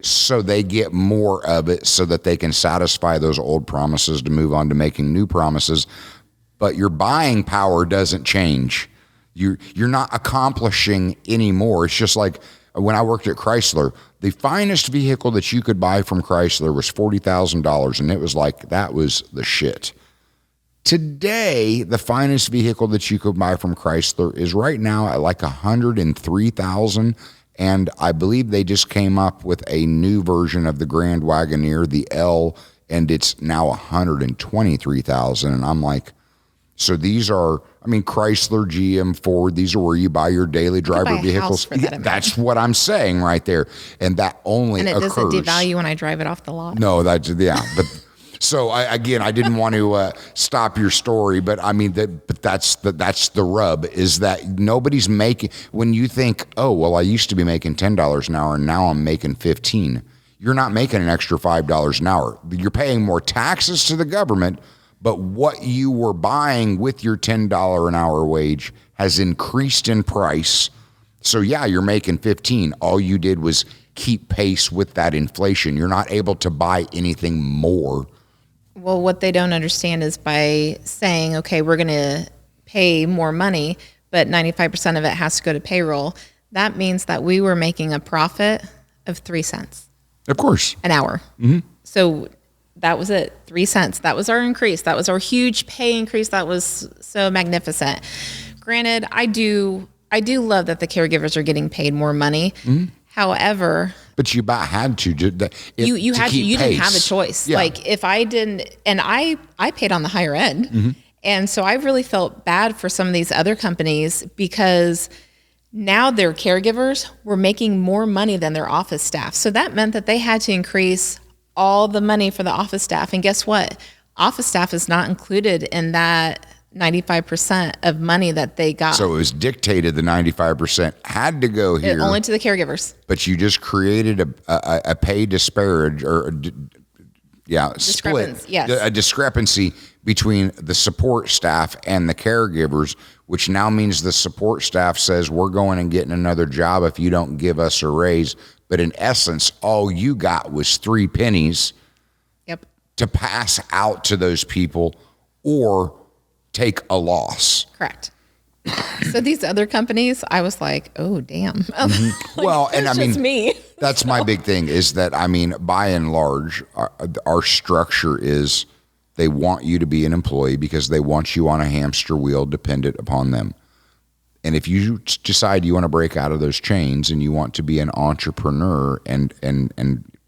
so they get more of it so that they can satisfy those old promises to move on to making new promises. But your buying power doesn't change. You're not accomplishing anymore. It's just like when I worked at Chrysler, the finest vehicle that you could buy from Chrysler was $40,000, and it was like, that was the shit. Today, the finest vehicle that you could buy from Chrysler is right now at like $103,000, and I believe they just came up with a new version of the Grand Wagoneer, the L, and it's now $123,000, and I'm like, so these are, I mean, Chrysler, GM, Ford, these are where you buy your daily driver vehicles. That's what I'm saying right there. And that only occurs. And it doesn't devalue when I drive it off the lot. No, but so I didn't want to stop your story, but I mean, that's the rub, is that nobody's making, when you think, oh, well, I used to be making $10 an hour and now I'm making $15. You're not making an extra $5 an hour. You're paying more taxes to the government, but what you were buying with your $10 an hour wage has increased in price. So yeah, you're making 15. All you did was keep pace with that inflation. You're not able to buy anything more. Well, what they don't understand is by saying, okay, we're going to pay more money, but 95% of it has to go to payroll. That means that we were making a profit of 3 cents. Of course. An hour. Mm-hmm. So that was it, 3 cents. That was our increase. That was our huge pay increase. That was so magnificent. Granted, I do love that the caregivers are getting paid more money. Mm-hmm. However, but you about had to. You didn't have a choice. Yeah. Like if I didn't, and I paid on the higher end, mm-hmm. and so I really felt bad for some of these other companies because Now their caregivers were making more money than their office staff. So that meant that they had to increase all the money for the office staff. And guess what? Office staff is not included in that 95% of money that they got. So it was dictated the 95% had to go here. Only to the caregivers. But you just created a pay disparage or split. Yes. A discrepancy between the support staff and the caregivers, which now means the support staff says, we're going and getting another job if you don't give us a raise. But in essence, all you got was 3 pennies to pass out to those people or take a loss. Correct. So these other companies, I was like, oh, damn. Mm-hmm. Well, and I mean, me. That's my big thing is that, I mean, by and large, our structure is they want you to be an employee because they want you on a hamster wheel dependent upon them. And if you decide you want to break out of those chains and you want to be an entrepreneur and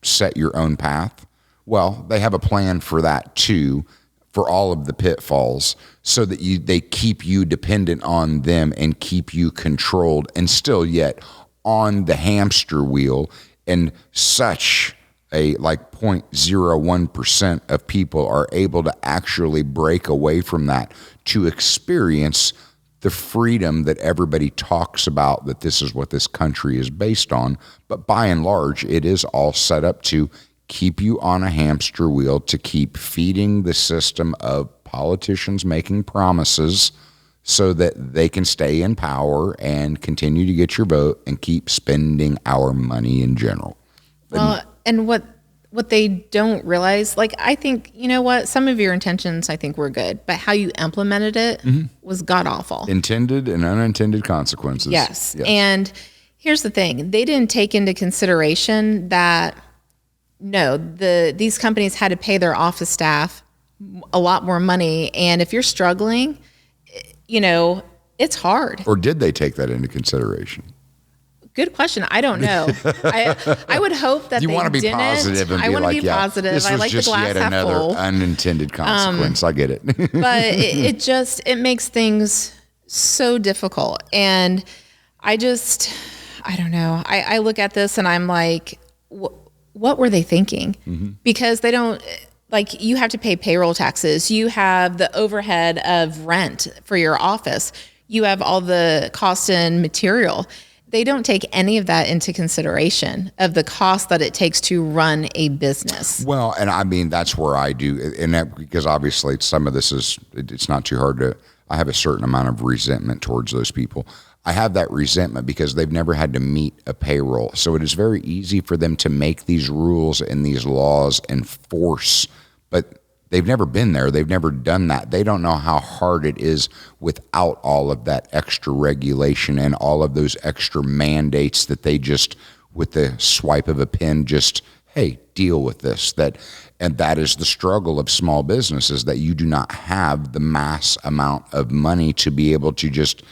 set your own path, well, they have a plan for that too, for all of the pitfalls, so that they keep you dependent on them and keep you controlled and still yet on the hamster wheel. And such a 0.01% of people are able to actually break away from that to experience the freedom that everybody talks about, that this is what this country is based on. But by and large, it is all set up to keep you on a hamster wheel, to keep feeding the system of politicians making promises so that they can stay in power and continue to get your vote and keep spending our money in general. Well, and what they don't realize, I think, you know what, some of your intentions I think were good, but how you implemented it was god awful. Intended and unintended consequences. Yes. And here's the thing. They didn't take into consideration that these companies had to pay their office staff a lot more money. And if you're struggling, it's hard. Or did they take that into consideration? Good question. I don't know. I would hope that you want to be positive and I want to be positive. This was I like just the glass yet half another full. Unintended consequence. I get it. But it makes things so difficult. And I don't know. I look at this and I'm like, what were they thinking? Mm-hmm. Because they don't, you have to pay payroll taxes. You have the overhead of rent for your office. You have all the cost in material. They don't take any of that into consideration of the cost that it takes to run a business. Well, and I mean, that's where I do, and that, because obviously some of this it's not too hard I have a certain amount of resentment towards those people. I have that resentment because they've never had to meet a payroll. So it is very easy for them to make these rules and these laws and force, but they've never been there. They've never done that. They don't know how hard it is without all of that extra regulation and all of those extra mandates that they just, with the swipe of a pen, just, hey, deal with this. And that is the struggle of small businesses, that you do not have the mass amount of money to be able to just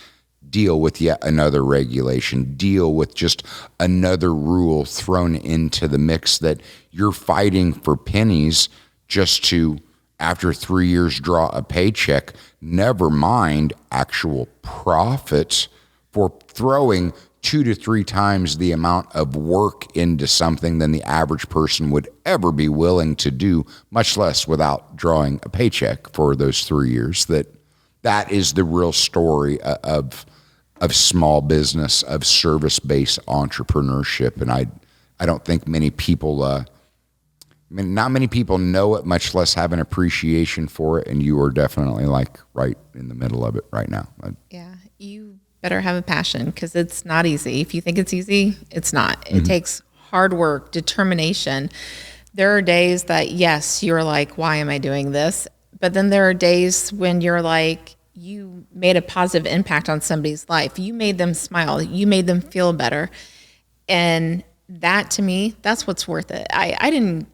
deal with yet another regulation, deal with just another rule thrown into the mix, that you're fighting for pennies just to, after 3 years, draw a paycheck, never mind actual profits for throwing 2 to 3 times the amount of work into something than the average person would ever be willing to do, much less without drawing a paycheck for those 3 years. That is the real story of small business, of service-based entrepreneurship. And I don't think many people, not many people know it, much less have an appreciation for it. And you are definitely right in the middle of it right now. Yeah, you better have a passion, because it's not easy. If you think it's easy, it's not. It takes hard work, determination. There are days that, yes, you're like, why am I doing this? But then there are days when you're like, you made a positive impact on somebody's life. You made them smile. You made them feel better. And that, to me, that's what's worth it. I didn't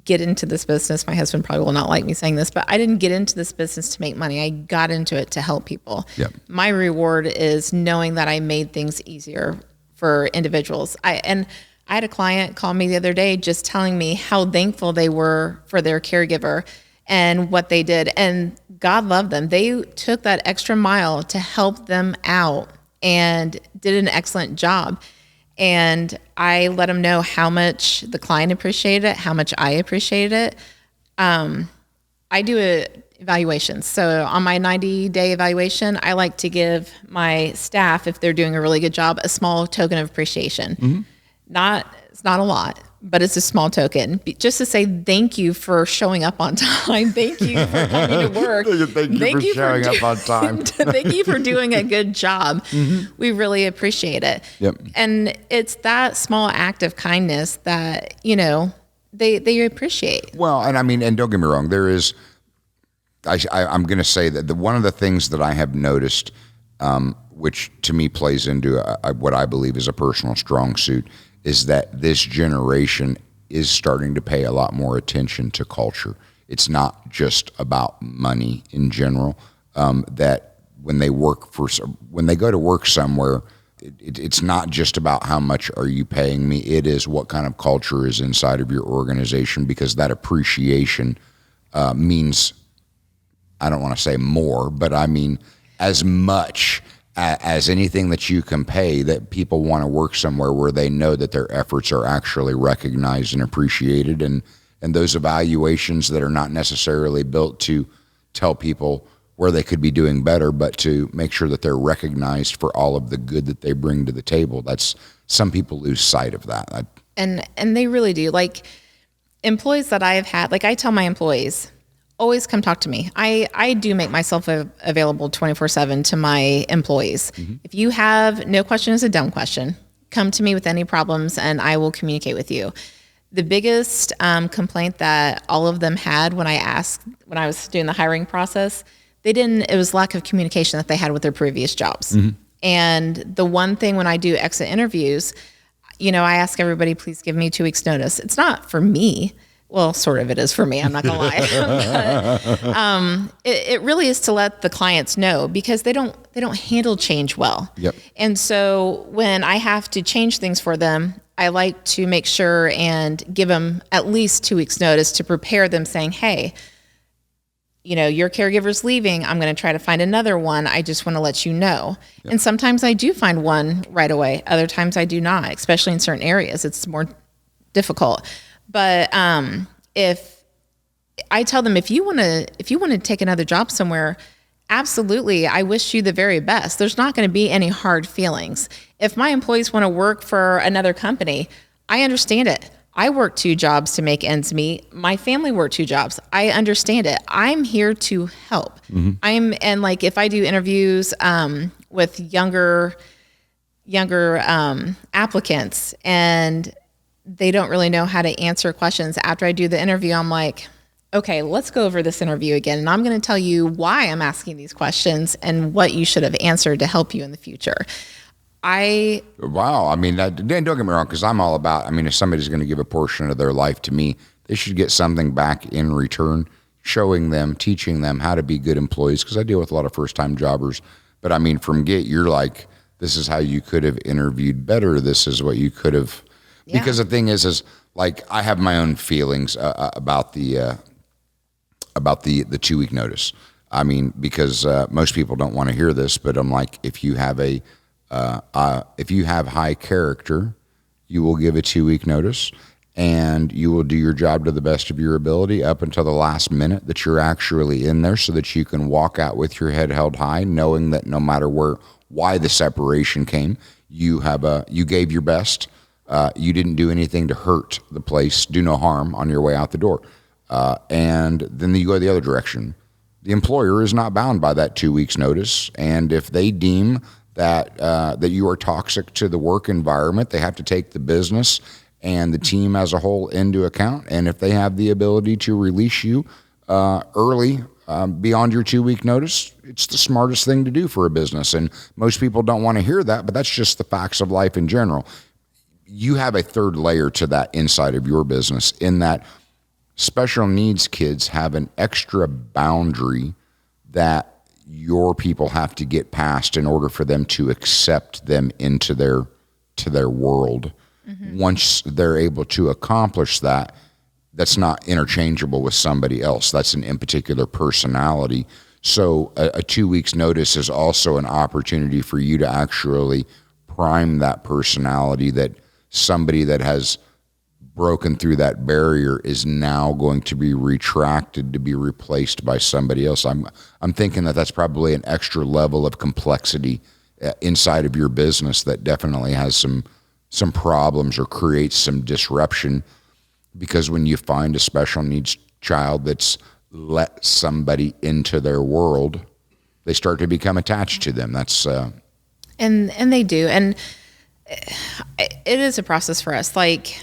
get into this business. My husband probably will not like me saying this, but I didn't get into this business to make money. I got into it to help people. Yep. My reward is knowing that I made things easier for individuals. I had a client call me the other day just telling me how thankful they were for their caregiver and what they did. And God loved them. They took that extra mile to help them out. and did an excellent job. And I let them know how much the client appreciated it, how much I appreciated it. I do evaluations. So on my 90-day evaluation, I like to give my staff, if they're doing a really good job, a small token of appreciation. It's not a lot, but it's a small token, just to say thank you for showing up on time. Thank you for coming to work. Thank you for showing up on time. Thank you for doing a good job. We really appreciate it. Yep. And it's that small act of kindness that, they appreciate. Well, and I mean, and don't get me wrong, there is, I'm going to say that one of the things that I have noticed, which to me plays into what I believe is a personal strong suit, is that this generation is starting to pay a lot more attention to culture. It's not just about money in general. That when they go to work somewhere, it's not just about how much are you paying me. It is what kind of culture is inside of your organization, because that appreciation means, I don't want to say more, but I mean as much as anything that you can pay, that people want to work somewhere where they know that their efforts are actually recognized and appreciated. And those evaluations that are not necessarily built to tell people where they could be doing better, but to make sure that they're recognized for all of the good that they bring to the table. Some people lose sight of that. And they really do. Like employees that I have had, like I tell my employees, always come talk to me. I do make myself available 24/7 to my employees. If you have no question is a dumb question, come to me with any problems and I will communicate with you. The biggest complaint that all of them had when I was doing the hiring process, it was lack of communication that they had with their previous jobs. And the one thing when I do exit interviews, I ask everybody, please give me 2 weeks notice. It's not for me. Well, sort of it is for me. I'm not going to lie. But, it really is to let the clients know, because they don't handle change well. Yep. And so when I have to change things for them, I like to make sure and give them at least 2 weeks notice to prepare them, saying, hey, your caregiver's leaving. I'm going to try to find another one. I just want to let you know. Yep. And sometimes I do find one right away. Other times I do not, especially in certain areas. It's more difficult. But if I tell them, if you want to take another job somewhere, absolutely, I wish you the very best. There's not going to be any hard feelings. If my employees want to work for another company, I understand it. I work 2 jobs to make ends meet. My family work 2 jobs. I understand it. I'm here to help. And like if I do interviews with younger applicants and they don't really know how to answer questions. After I do the interview, I'm like, okay, let's go over this interview again. And I'm going to tell you why I'm asking these questions and what you should have answered to help you in the future. Wow. I mean, don't get me wrong, because I'm all about, if somebody's going to give a portion of their life to me, they should get something back in return, showing them, teaching them how to be good employees, because I deal with a lot of first-time jobbers. But from get, you're like, this is how you could have interviewed better. This is what you could have... Yeah. Because the thing is like I have my own feelings about the 2 week notice. Because most people don't want to hear this, but I'm like, if you have high character, you will give a 2 week notice, and you will do your job to the best of your ability up until the last minute that you're actually in there, so that you can walk out with your head held high, knowing that no matter why the separation came, you gave your best. You didn't do anything to hurt the place, do no harm on your way out the door. And then you go the other direction. The employer is not bound by that 2 weeks notice. And if they deem that you are toxic to the work environment, they have to take the business and the team as a whole into account. And if they have the ability to release you early, beyond your 2 week notice, it's the smartest thing to do for a business. And most people don't want to hear that, but that's just the facts of life in general. You have a third layer to that inside of your business, in that special needs kids have an extra boundary that your people have to get past in order for them to accept them into their world. Once they're able to accomplish that, that's not interchangeable with somebody else. That's an in particular personality. So a 2 weeks notice is also an opportunity for you to actually prime that personality, that somebody that has broken through that barrier is now going to be retracted to be replaced by somebody else. I'm thinking that that's probably an extra level of complexity inside of your business that definitely has some problems or creates some disruption, because when you find a special needs child that's let somebody into their world, they start to become attached to them. That's and they do, and it is a process for us. Like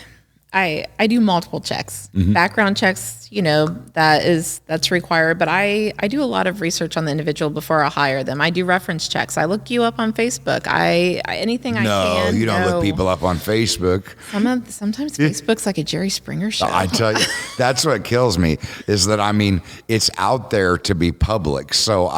I do multiple checks, background checks, that's required, but I do a lot of research on the individual before I hire them. I do reference checks. I look you up on Facebook. Anything I can. No, you don't look people up on Facebook. Sometimes Facebook's like a Jerry Springer show. I tell you, that's what kills me, is that, it's out there to be public. So,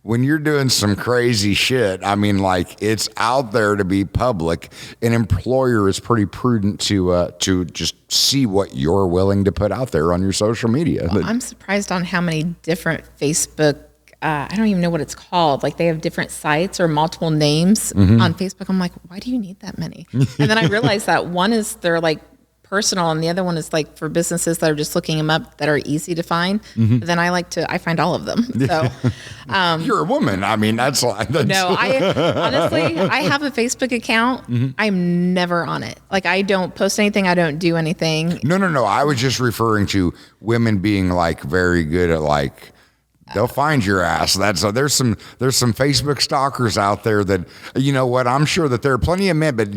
when you're doing some crazy shit, it's out there to be public. An employer is pretty prudent to just see what you're willing to put out there on your social media. Well, I'm surprised on how many different Facebook, I don't even know what it's called. Like, they have different sites or multiple names on Facebook. I'm like, why do you need that many? And then I realized that one is they're like personal, and the other one is like for businesses that are just looking them up that are easy to find. But then I find all of them. So you're a woman. That's no, honestly, I have a Facebook account. I'm never on it. Like, I don't post anything. I don't do anything. No. I was just referring to women being like very good at they'll find your ass. There's some Facebook stalkers out there that, you know what, I'm sure that there are plenty of men, but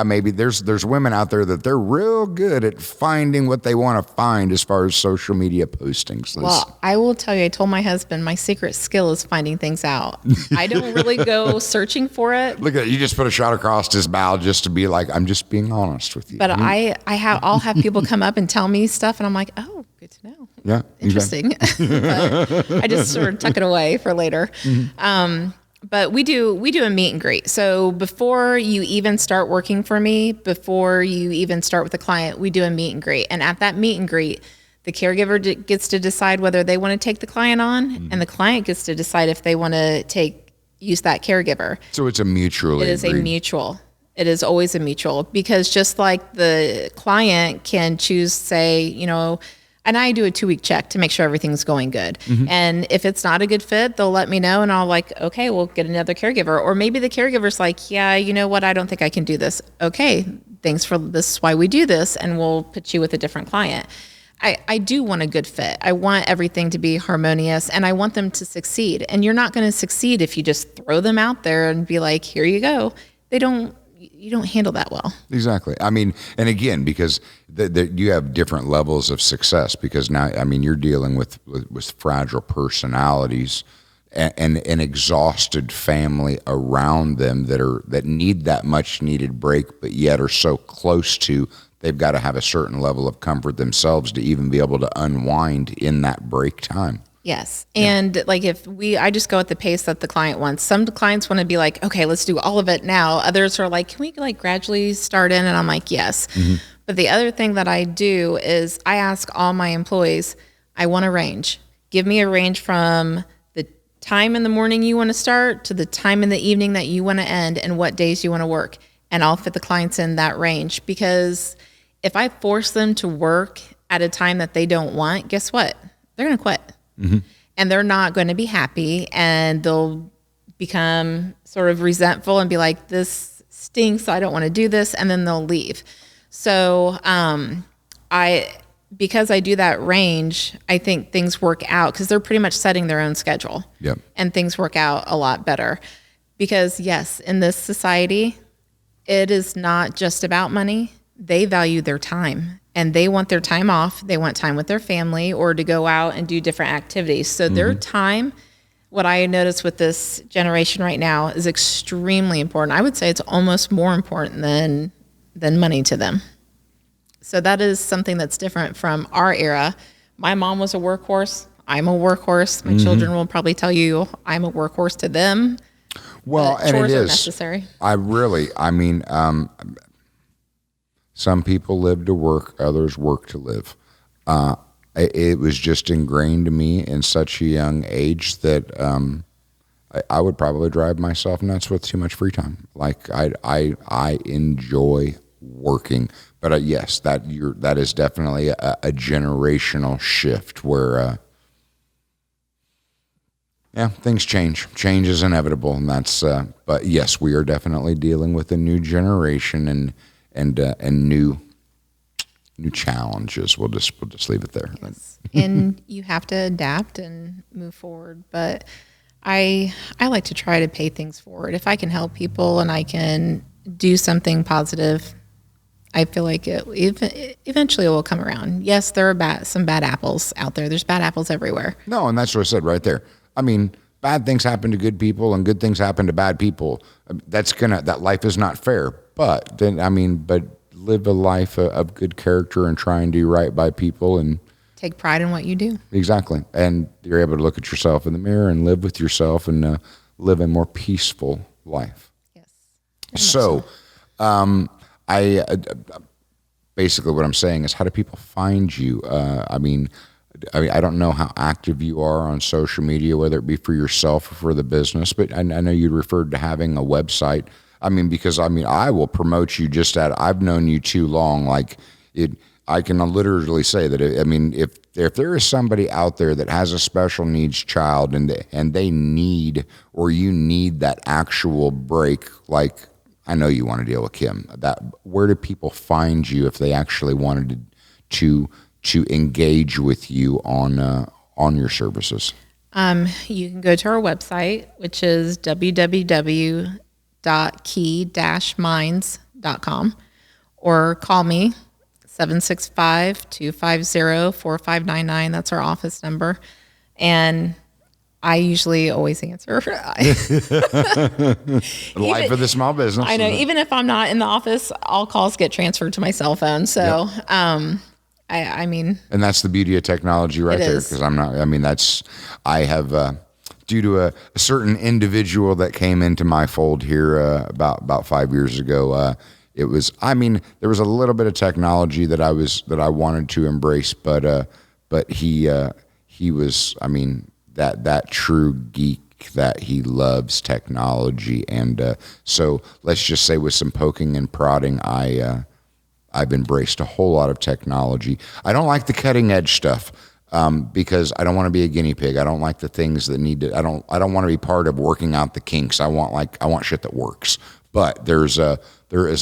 maybe there's women out there that they're real good at finding what they want to find as far as social media postings. Well, I will tell you, I told my husband my secret skill is finding things out. I don't really go searching for it. Look at you, just put a shot across his bow just to be like, I'm just being honest with you. But I'll have people come up and tell me stuff, and I'm like, oh, good to know. Yeah, interesting. But I just sort of tuck it away for later. But we do a meet and greet. So before you even start working for me, before you even start with a client, we do a meet and greet. And at that meet and greet, the caregiver gets to decide whether they want to take the client on, and the client gets to decide if they want to use that caregiver. So it's a mutual. It is a mutual. It is always a mutual, because just like the client can choose, say, and I do a 2-week check to make sure everything's going good. And if it's not a good fit, they'll let me know, and I'll okay, we'll get another caregiver. Or maybe the caregiver's like, yeah, you know what? I don't think I can do this. Okay, thanks for this is why we do this, and we'll put you with a different client. I do want a good fit. I want everything to be harmonious, and I want them to succeed. And you're not going to succeed if you just throw them out there and be like, here you go. You don't handle that well. Exactly. And again, because you have different levels of success, because now, you're dealing with fragile personalities and an exhausted family around them that need that much needed break, but yet are so close to, they've got to have a certain level of comfort themselves to even be able to unwind in that break time. Yes. And I just go at the pace that the client wants. Some clients want to be like, okay, let's do all of it now. Others are like, can we gradually start in? And I'm like, yes. But the other thing that I do is I ask all my employees, I want a range. Give me a range from the time in the morning you want to start to the time in the evening that you want to end, and what days you want to work. And I'll fit the clients in that range, because if I force them to work at a time that they don't want, guess what? They're going to quit. And they're not going to be happy, and they'll become sort of resentful and be like, this stinks, I don't want to do this, and then they'll leave. So because I do that range, I think things work out, because they're pretty much setting their own schedule. Yep. And things work out a lot better, because yes, in this society, it is not just about money. They value their time. And they want their time off. They want time with their family, or to go out and do different activities. So their time, what I notice with this generation right now, is extremely important. I would say it's almost more important than money to them. So that is something that's different from our era. My mom was a workhorse. I'm a workhorse. My children will probably tell you I'm a workhorse to them. Well, and chores it is are necessary. Some people live to work, others work to live. it was just ingrained to me in such a young age that I would probably drive myself nuts with too much free time. Like I enjoy working, but yes, that is definitely a generational shift where things change. Change is inevitable, and that's. But yes, we are definitely dealing with a new generation and new challenges. We'll just leave it there. Yes. And you have to adapt and move forward. But I like to try to pay things forward. If I can help people and I can do something positive, I feel like eventually it will come around. Yes, there are some bad apples out there. There's bad apples everywhere. No, and that's what I said right there. I mean, bad things happen to good people and good things happen to bad people. That life is not fair. But live a life of good character and try and do right by people and take pride in what you do. Exactly. And you're able to look at yourself in the mirror and live with yourself and live a more peaceful life. Yes. So, basically what I'm saying is, how do people find you? I don't know how active you are on social media, whether it be for yourself or for the business, but I know you referred to having a website. Because I will promote you I've known you too long. I can literally say that, if there is somebody out there that has a special needs child and they need, or you need that actual break, I know you want to deal with Kim, where do people find you if they actually wanted to engage with you on your services? You can go to our website, which is www.key-minds.com, or call me 765-250-4599. That's our office number. And I usually always answer. Life of the small business. I know. Even if I'm not in the office, all calls get transferred to my cell phone. So, yep. And that's the beauty of technology right there. Because I have, due to a certain individual that came into my fold here about 5 years ago, there was a little bit of technology that I wanted to embrace, but he was, that true geek that he loves technology. And so let's just say with some poking and prodding, I've embraced a whole lot of technology. I don't like the cutting edge stuff because I don't want to be a guinea pig. I don't like the things that I don't want to be part of working out the kinks. I want shit that works. But there is a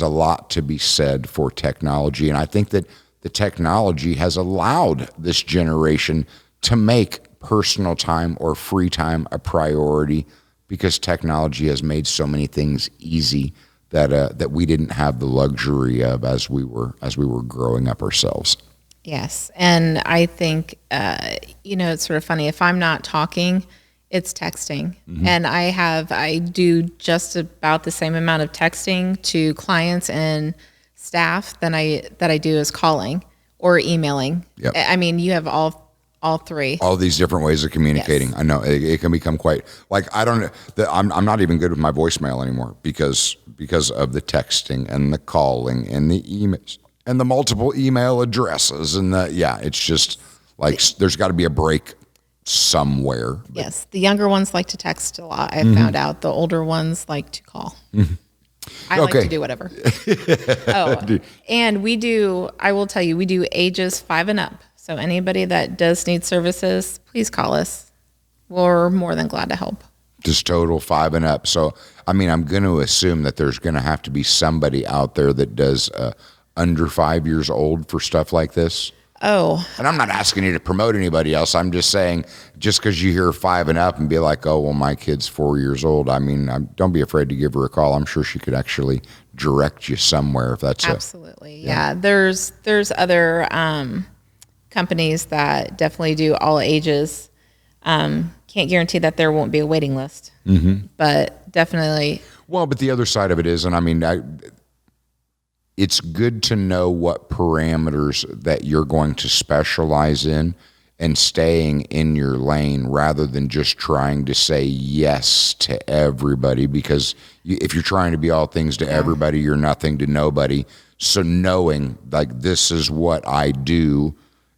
lot to be said for technology. And I think that the technology has allowed this generation to make personal time or free time a priority, because technology has made so many things easy that we didn't have the luxury of as we were growing up ourselves. Yes. And I think, it's sort of funny. If I'm not talking, it's texting. Mm-hmm. And I do just about the same amount of texting to clients and staff that I do as calling or emailing. Yep. You have all three. All these different ways of communicating. Yes. I know it can become quite I'm not even good with my voicemail anymore because of the texting and the calling and the emails and the multiple email addresses and it's just there's got to be a break somewhere. Yes, the younger ones like to text a lot. I found out the older ones like to call. Mm-hmm. I like to do whatever. And I will tell you, we do ages 5 and up. So anybody that does need services, please call us. We're more than glad to help. Just total 5 and up. So, I'm going to assume that there's going to have to be somebody out there that does under 5 years old for stuff like this. Oh. And I'm not asking you to promote anybody else. I'm just saying, just because you hear 5 and up and be like, oh, well, my kid's 4 years old. Don't be afraid to give her a call. I'm sure she could actually direct you somewhere if that's absolutely. Yeah. There's other companies that definitely do all ages. Can't guarantee that there won't be a waiting list, mm-hmm. but definitely. Well, but the other side of it is, it's good to know what parameters that you're going to specialize in and staying in your lane rather than just trying to say yes to everybody, because if you're trying to be all things to everybody, you're nothing to nobody. So knowing this is what I do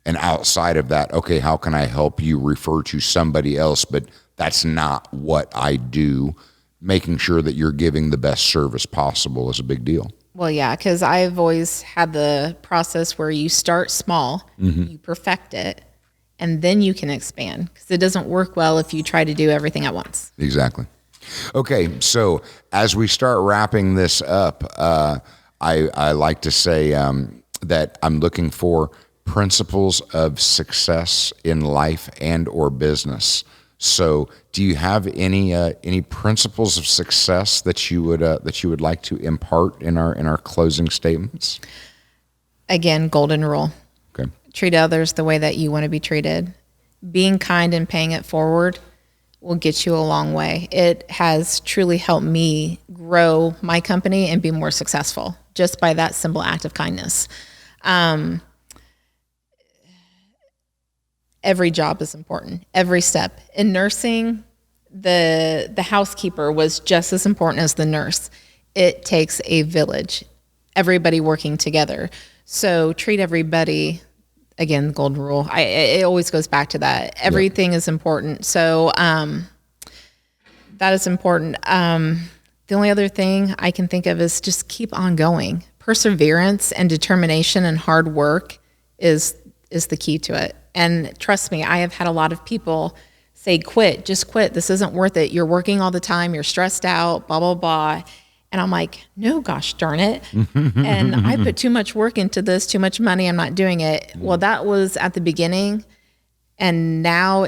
And outside of that, okay, how can I help you refer to somebody else? But that's not what I do. Making sure that you're giving the best service possible is a big deal. Well, yeah, because I've always had the process where you start small, you perfect it, and then you can expand, because it doesn't work well if you try to do everything at once. Exactly. Okay, so as we start wrapping this up, I like to say that I'm looking for principles of success in life and or business. So, do you have any principles of success that you would like to impart in our closing statements? Again, golden rule. Okay. Treat others the way that you want to be treated. Being kind and paying it forward will get you a long way. It has truly helped me grow my company and be more successful just by that simple act of kindness. Every job is important, every step. In nursing, the housekeeper was just as important as the nurse. It takes a village, everybody working together. So treat everybody, again, golden rule. It always goes back to that. Everything is important. So that is important. The only other thing I can think of is just keep on going. Perseverance and determination and hard work is the key to it. And trust me, I have had a lot of people say, quit, just quit. This isn't worth it. You're working all the time. You're stressed out, blah, blah, blah. And I'm like, no, gosh darn it. And I put too much work into this, too much money. I'm not doing it. Well, that was at the beginning. And now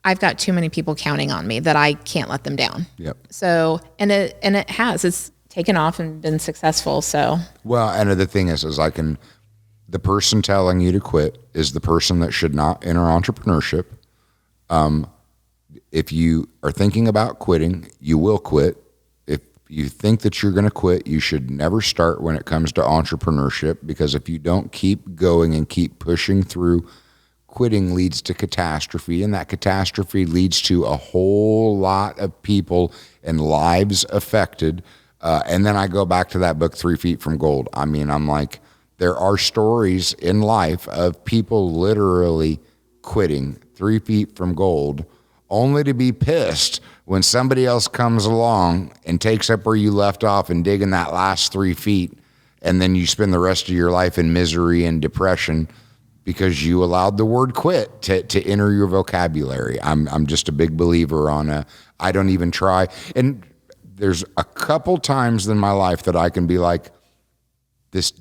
I've got too many people counting on me that I can't let them down. Yep. So, it's taken off and been successful. So, well, and the thing is the person telling you to quit is the person that should not enter entrepreneurship. If you are thinking about quitting, you will quit. If you think that you're going to quit, you should never start when it comes to entrepreneurship, because if you don't keep going and keep pushing through, quitting leads to catastrophe, and that catastrophe leads to a whole lot of people and lives affected. And then I go back to that book, 3 Feet from Gold. I mean, I'm like, there are stories in life of people literally quitting 3 feet from gold, only to be pissed when somebody else comes along and takes up where you left off and digging that last 3 feet. And then you spend the rest of your life in misery and depression because you allowed the word quit to enter your vocabulary. I'm just a big believer on I don't even try. And there's a couple times in my life that I can be like, this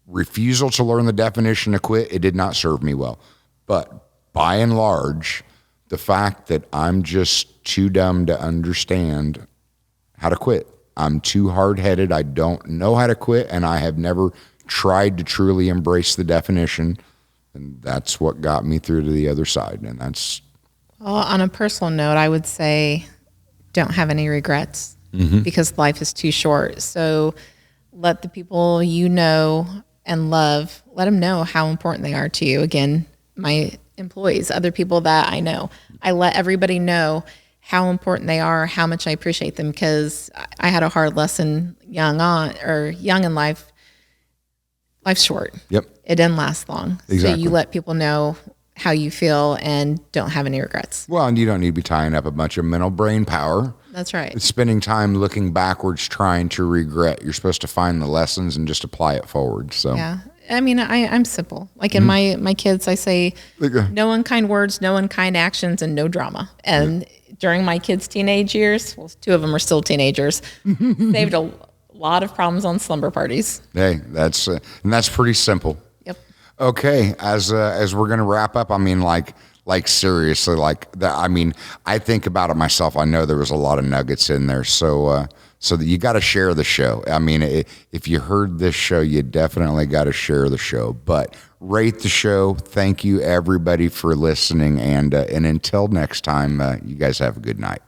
refusal to learn the definition of quit, it did not serve me well. But by and large, the fact that I'm just too dumb to understand how to quit. I'm too hard-headed. I don't know how to quit, and I have never tried to truly embrace the definition. And that's what got me through to the other side. And that's... Well, on a personal note, I would say don't have any regrets, because life is too short. So let the people you know and love, let them know how important they are to you. Again, my employees, other people that I know, I let everybody know how important they are, how much I appreciate them, because I had a hard lesson young in life. Life's short. Yep. It didn't last long. Exactly. So you let people know how you feel and don't have any regrets. Well, and you don't need to be tying up a bunch of mental brain power. That's right. It's spending time looking backwards, trying to regret. You're supposed to find the lessons and just apply it forward. So yeah. I mean, I'm simple. Like in my kids, I say no unkind words, no unkind actions, and no drama. And during my kids' teenage years, well, 2 of them are still teenagers, saved a lot of problems on slumber parties. Hey, that's pretty simple. Yep. Okay, as we're gonna wrap up, I mean, like seriously, like that. I mean, I think about it myself. I know there was a lot of nuggets in there, so you got to share the show. I mean, if you heard this show, you definitely got to share the show. But rate the show. Thank you everybody for listening, and until next time, you guys have a good night.